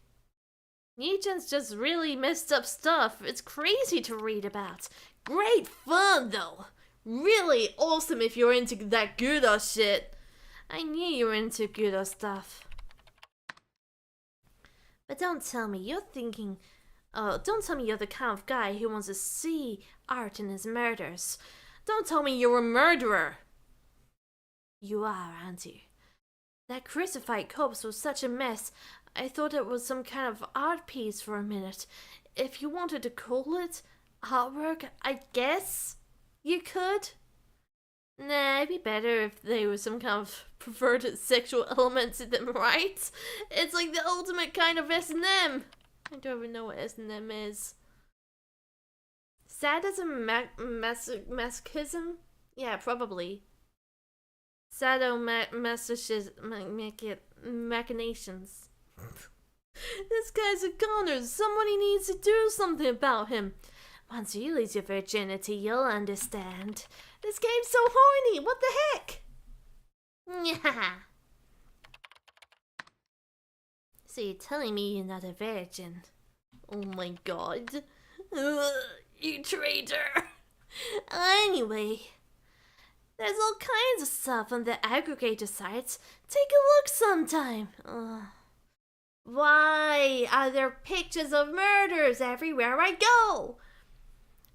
New-gen's just really messed up stuff. It's crazy to read about. Great fun, though. Really awesome if you're into that Gouda shit. I knew you were into Gouda stuff. But don't tell me you're thinking... don't tell me you're the kind of guy who wants to see art in his murders. Don't tell me you're a murderer. You are, aren't you? That crucified corpse was such a mess. I thought it was some kind of art piece for a minute. If you wanted to call it artwork, I guess you could. Nah, it'd be better if there was some kind of perverted sexual element to them, right? It's like the ultimate kind of S&M. I don't even know what S&M is. Sadism, masochism? Yeah, probably. Machinations. This guy's a goner. Somebody needs to do something about him. Once you lose your virginity, you'll understand. This game's so horny. What the heck? Yeah. So you're telling me you're not a virgin? Oh my god. Ugh, you traitor. Anyway, there's all kinds of stuff on the aggregator sites. Take a look sometime. Why are there pictures of murders everywhere I go?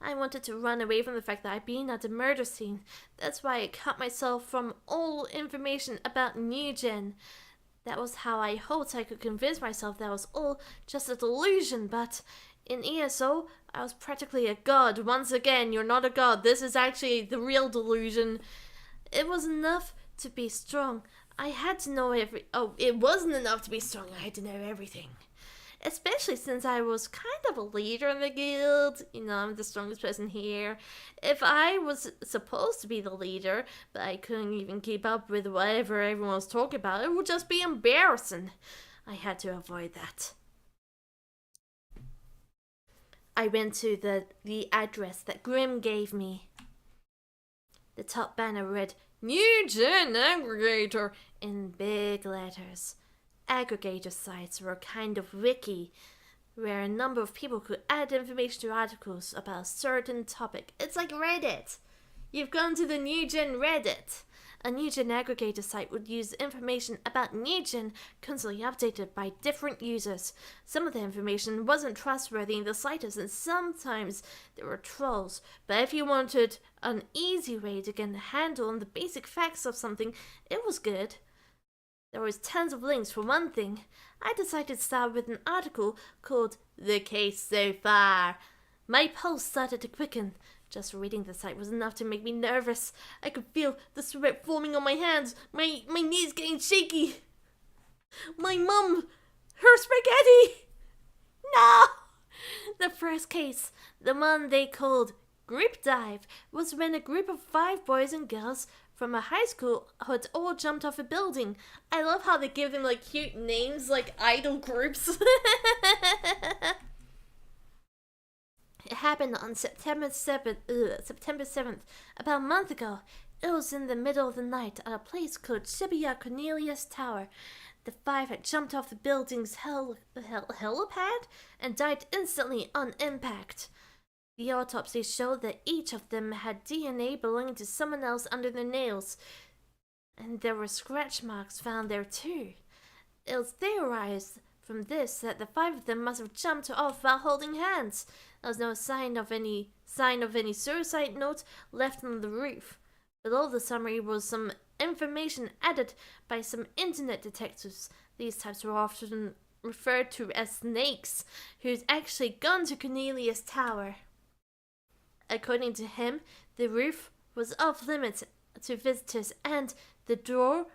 I wanted to run away from the fact that I'd been at the murder scene. That's why I cut myself from all information about New Gen. That was how I hoped I could convince myself that was all just a delusion, but in ESO, I was practically a god. Once again, you're not a god. This is actually the real delusion. It was enough to be strong. I had to know it wasn't enough to be strong. I had to know everything. Especially since I was kind of a leader in the guild. You know, I'm the strongest person here. If I was supposed to be the leader, but I couldn't even keep up with whatever everyone was talking about, it would just be embarrassing. I had to avoid that. I went to the address that Grim gave me. The top banner read, New Gen Aggregator, in big letters. Aggregator sites were a kind of wiki, where a number of people could add information to articles about a certain topic. It's like Reddit. You've gone to the New Gen Reddit. A New Gen aggregator site would use information about New Gen constantly updated by different users. Some of the information wasn't trustworthy in the slightest, and sometimes there were trolls. But if you wanted an easy way to get a handle on the basic facts of something, it was good. There was tons of links for one thing. I decided to start with an article called The Case So Far. My pulse started to quicken. Just reading the site was enough to make me nervous. I could feel the sweat forming on my hands. My knees getting shaky. My mum, her spaghetti. No! The first case, the one they called Group Dive, was when a group of 5 boys and girls from a high school had all jumped off a building. I love how they give them like cute names like idol groups. It happened on September 7th, about a month ago. It was in the middle of the night at a place called Shibuya Cornelius Tower. The 5 had jumped off the building's helipad and died instantly on impact. The autopsy showed that each of them had DNA belonging to someone else under their nails, and there were scratch marks found there too. It was theorized from this that the 5 of them must have jumped off while holding hands. There was no sign of any suicide note left on the roof. Below the summary was some information added by some internet detectives. These types were often referred to as snakes, who'd actually gone to Cornelius Tower. According to him, the roof was off limits to visitors and the door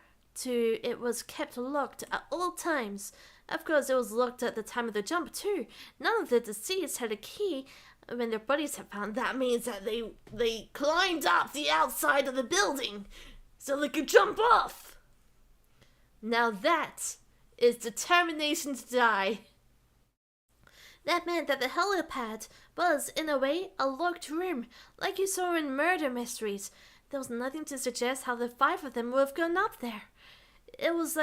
it was kept locked at all times. Of course, it was locked at the time of the jump too. None of the deceased had a key when their bodies had found. That means that they climbed up the outside of the building so they could jump off. Now that is determination to die. That meant that the helipad was, in a way, a locked room, like you saw in murder mysteries. There was nothing to suggest how the 5 of them would have gone up there. It was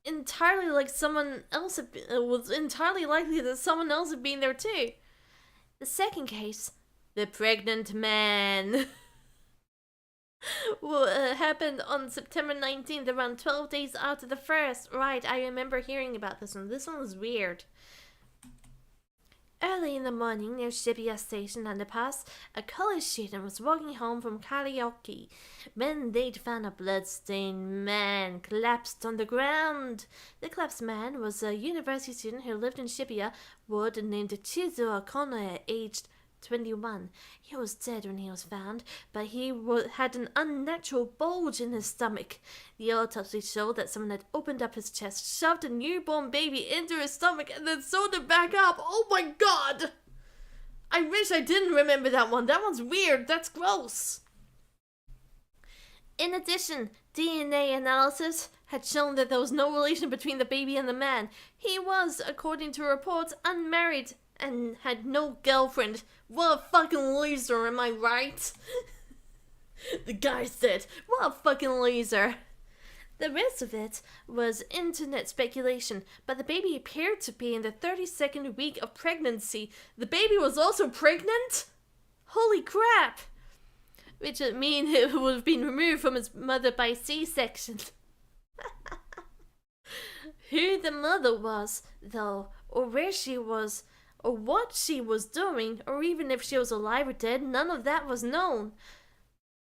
entirely like someone else it was entirely likely that someone else had been there too. The second case, the pregnant man, happened on September 19th, around 12 days after the first. Right, I remember hearing about this one. This one was weird. Early in the morning, near Shibuya Station underpass, a college student was walking home from karaoke when they'd found a blood-stained man collapsed on the ground. The collapsed man was a university student who lived in Shibuya ward named Chizuo Konoe, aged 21. He was dead when he was found, but he had an unnatural bulge in his stomach. The autopsy showed that someone had opened up his chest, shoved a newborn baby into his stomach, and then sewed it back up. Oh my god! I wish I didn't remember that one. That one's weird. That's gross. In addition, DNA analysis had shown that there was no relation between the baby and the man. He was, according to reports, unmarried and had no girlfriend. What a fucking loser, am I right? The guy said, what a fucking loser. The rest of it was internet speculation, but the baby appeared to be in the 32nd week of pregnancy. The baby was also pregnant? Holy crap! Which would mean it would have been removed from its mother by C-section. Who the mother was, though, or where she was, or what she was doing, or even if she was alive or dead, none of that was known.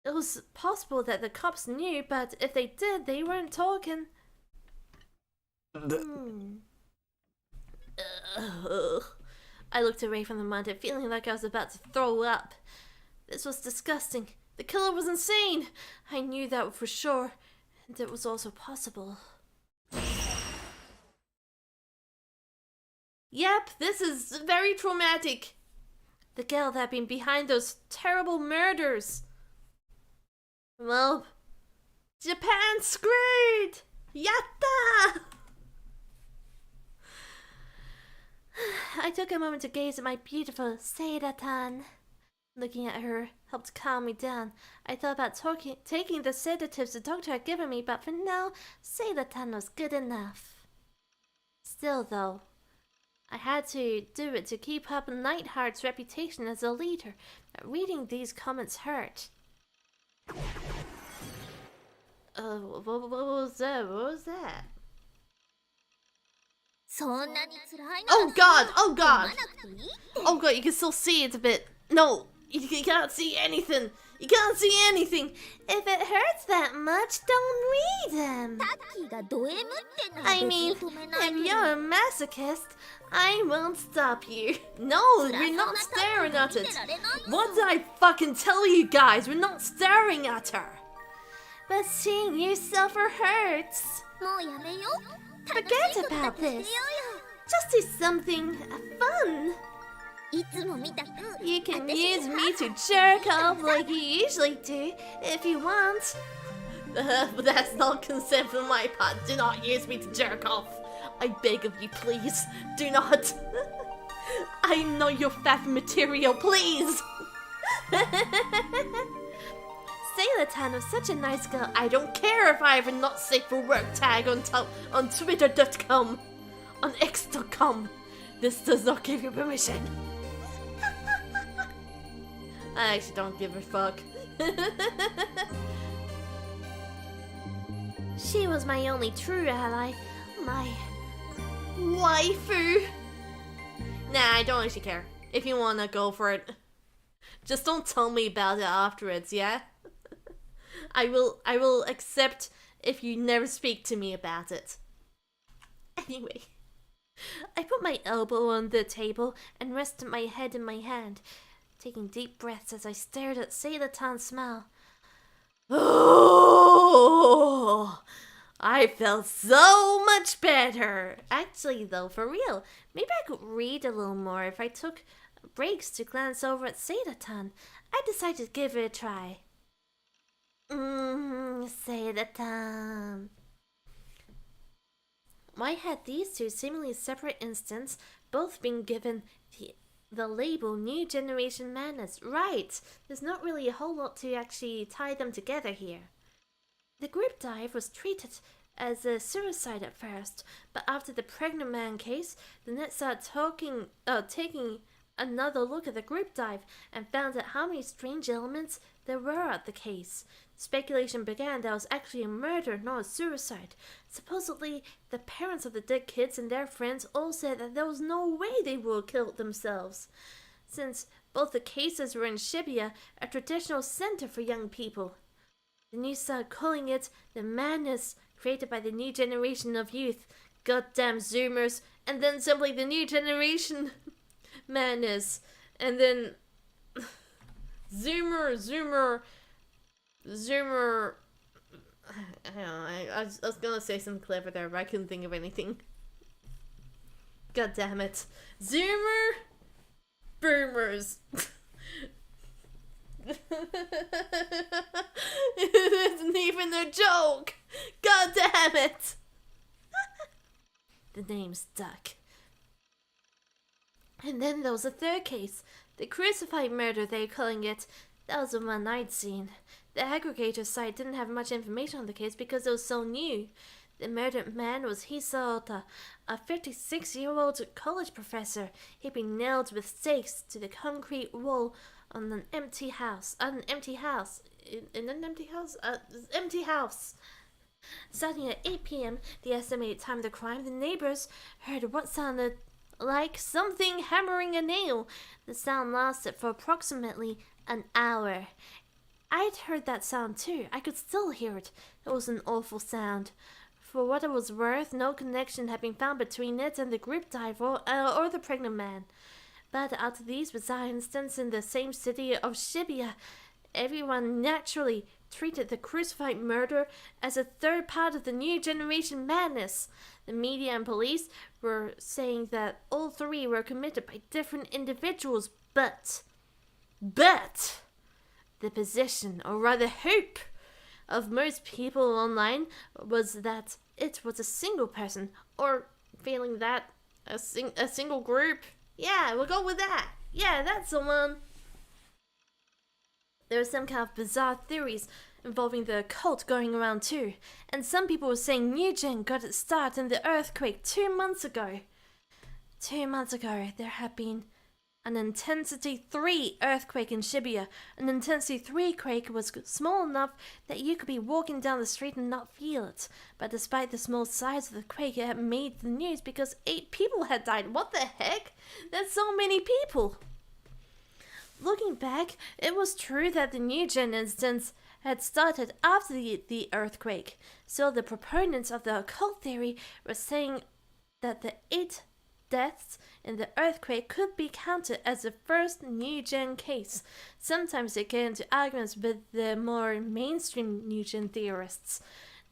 It was possible that the cops knew, but if they did, they weren't talking. I looked away from the monitor, feeling like I was about to throw up. This was disgusting. The killer was insane. I knew that for sure, and it was also possible. Yep, this is very traumatic. The girl that had been behind those terrible murders. Well, Japan screwed! Yatta! I took a moment to gaze at my beautiful Seida-tan. Looking at her helped calm me down. I thought about taking the sedatives the doctor had given me, but for now, Seida-tan was good enough. Still, though, I had to do it to keep up Nightheart's reputation as a leader. Reading these comments hurt. What was that? What was that? Oh god! Oh god! Oh god, you can still see it a bit. No, you can't see anything. You can't see anything. If it hurts that much, don't read them. I mean, if you're a masochist, I won't stop you. No, we're not staring at it. What did I fucking tell you guys? We're not staring at her. But seeing you suffer hurts. Forget about this. Just do something fun. You can use me to jerk off like you usually do, if you want. But that's not consent from my part. Do not use me to jerk off. I beg of you, please. Do not. I'm not your fat material, please. Sailor-tan was such a nice girl. I don't care if I have a not safe for work tag on Twitter.com, on X.com. This does not give you permission. I actually don't give a fuck. She was my only true ally. My waifu. Nah, I don't actually care. If you wanna go for it, just don't tell me about it afterwards, yeah? I will accept if you never speak to me about it. Anyway, I put my elbow on the table and rested my head in my hand, taking deep breaths as I stared at Sailor-tan's smile. Oh, I felt so much better. Actually, though, for real, maybe I could read a little more if I took breaks to glance over at Seidaton. I decided to give it a try. Seidaton. Why had these two seemingly separate instances both been given the label New Generation Madness? Right, there's not really a whole lot to actually tie them together here. The group dive was treated as a suicide at first, but after the pregnant man case, the net started taking another look at the group dive and found out how many strange elements there were at the case. Speculation began that it was actually a murder, not a suicide. Supposedly, the parents of the dead kids and their friends all said that there was no way they would have killed themselves, since both the cases were in Shibuya, a traditional center for young people. The news started calling it the madness created by the new generation of youth. Goddamn Zoomers. And then simply the new generation madness. And then Zoomer. I don't know. I was gonna say something clever there, but I couldn't think of anything. God damn it. Zoomer Boomers. It isn't even a joke. God damn it. The name stuck. And then there was a third case. The crucified murder, they're calling it. That was the one I'd seen. The aggregator site didn't have much information on the case because it was so new. The murdered man was Hisaota, a 56-year-old college professor. He'd been nailed with stakes to the concrete wall on an empty house. Empty house. Starting at 8 p.m., the estimated time of the crime, the neighbors heard what sounded like something hammering a nail. The sound lasted for approximately an hour. I'd heard that sound too. I could still hear it. It was an awful sound. For what it was worth, no connection had been found between it and the group diver or the pregnant man. But out of these bizarre incidents in the same city of Shibuya, everyone naturally treated the crucified murder as a third part of the new generation madness. The media and police were saying that all three were committed by different individuals, but the position, or rather hope, of most people online was that it was a single person, or failing that, a single group. Yeah, we'll go with that. Yeah, that's the one. There were some kind of bizarre theories involving the occult going around too, and some people were saying New Gen got its start in the earthquake 2 months ago. 2 months ago, there had been an Intensity 3 earthquake in Shibuya. An Intensity 3 quake was small enough that you could be walking down the street and not feel it. But despite the small size of the quake, it had made the news because 8 people had died. What the heck? That's so many people! Looking back, it was true that the New Gen instance had started after the earthquake. So the proponents of the occult theory were saying that the 8 deaths in the earthquake could be counted as the first New Gen case. Sometimes they get into arguments with the more mainstream New Gen theorists.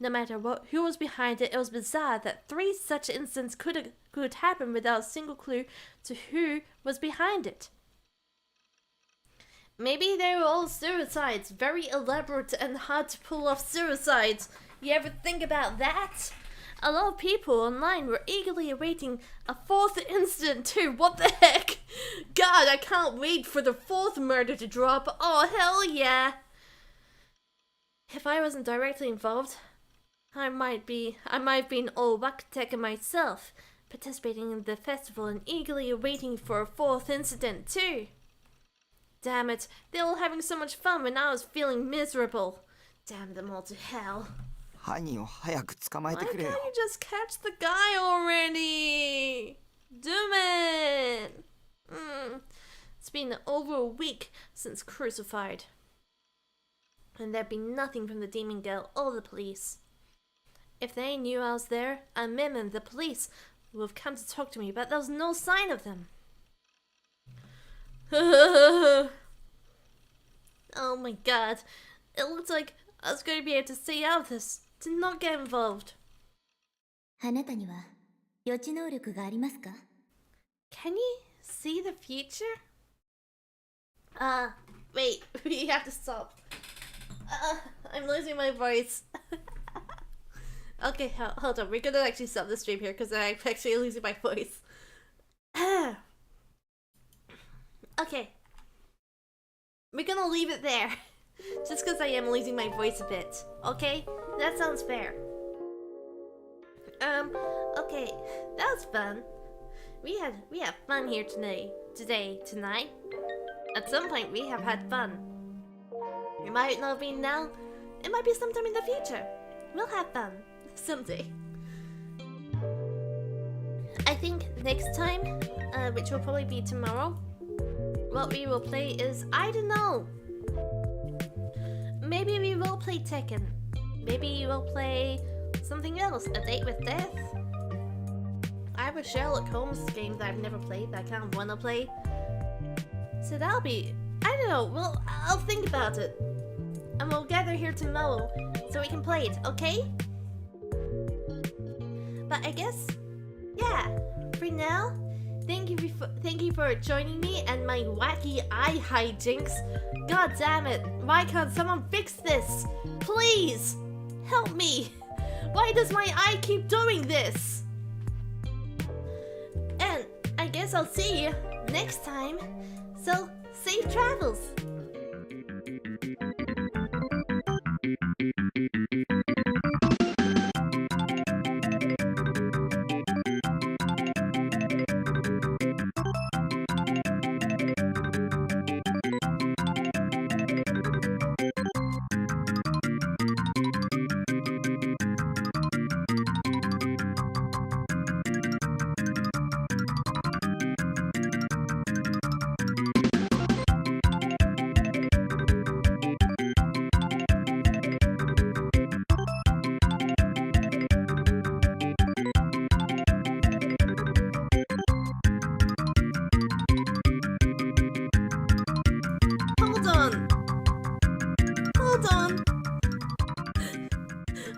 No matter who was behind it, it was bizarre that 3 such incidents could happen without a single clue to who was behind it. Maybe they were all suicides, very elaborate and hard to pull off suicides. You ever think about that? A lot of people online were eagerly awaiting a 4th incident too. What the heck? God, I can't wait for the 4th murder to drop. Oh, hell yeah. If I wasn't directly involved, I might have been all Wakuteka myself, participating in the festival and eagerly awaiting for a 4th incident too. Damn it, they were all having so much fun when I was feeling miserable. Damn them all to hell. 犯人を早く捕まえ Why てく can't れ you よ。 just catch the guy already? Doom it! It's been over a week since crucified. And there'd been nothing from the demon girl or the police. If they knew I was there, Mim and the police would have come to talk to me, but there was no sign of them. Oh my god. It looked like I was going to be able to stay out of this to not get involved. あなたには予知能力がありますか？ Can you see the future? Wait, we have to stop. I'm losing my voice. Okay, hold on. We're gonna actually stop the stream here because I'm actually losing my voice. Okay. We're gonna leave it there. Just because I am losing my voice a bit. Okay? That sounds fair. Okay. That was fun. We had fun here tonight. At some point we have had fun. It might not be now. It might be sometime in the future. We'll have fun. Someday. I think next time, which will probably be tomorrow, what we will play is, I don't know. Maybe we will play Tekken. Maybe we'll play something else. A Date with Death. I have a Sherlock Holmes game that I've never played that I kind of want to play. So that'll be... I don't know. I'll think about it. And we'll gather here tomorrow so we can play it, okay? But I guess... yeah. For now, thank you for joining me and my wacky eye hijinks. God damn it. Why can't someone fix this? Please! Help me! Why does my eye keep doing this? And I guess I'll see you next time. So, safe travels!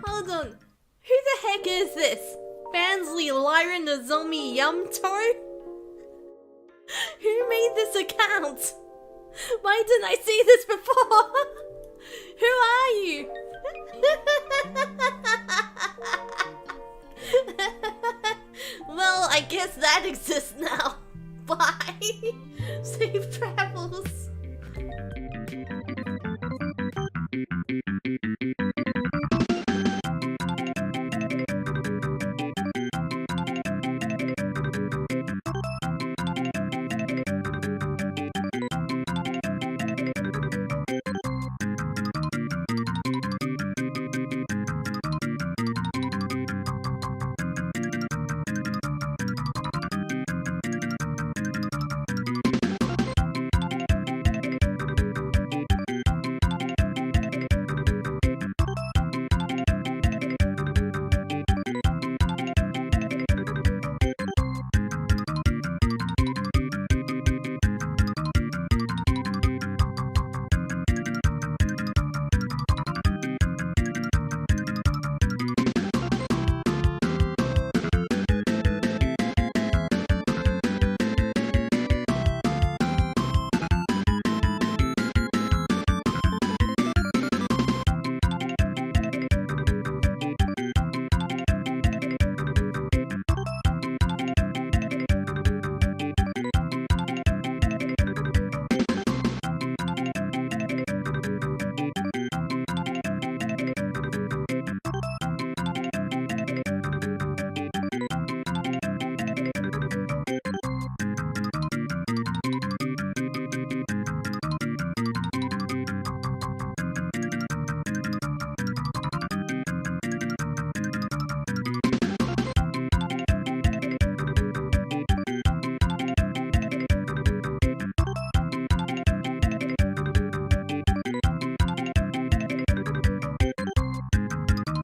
Hold on. Who the heck is this? Fansly Lyra Nozomi Yumto? Who made this account? Why didn't I see this before? Who are you? Well, I guess that exists now. Bye. Safe travel.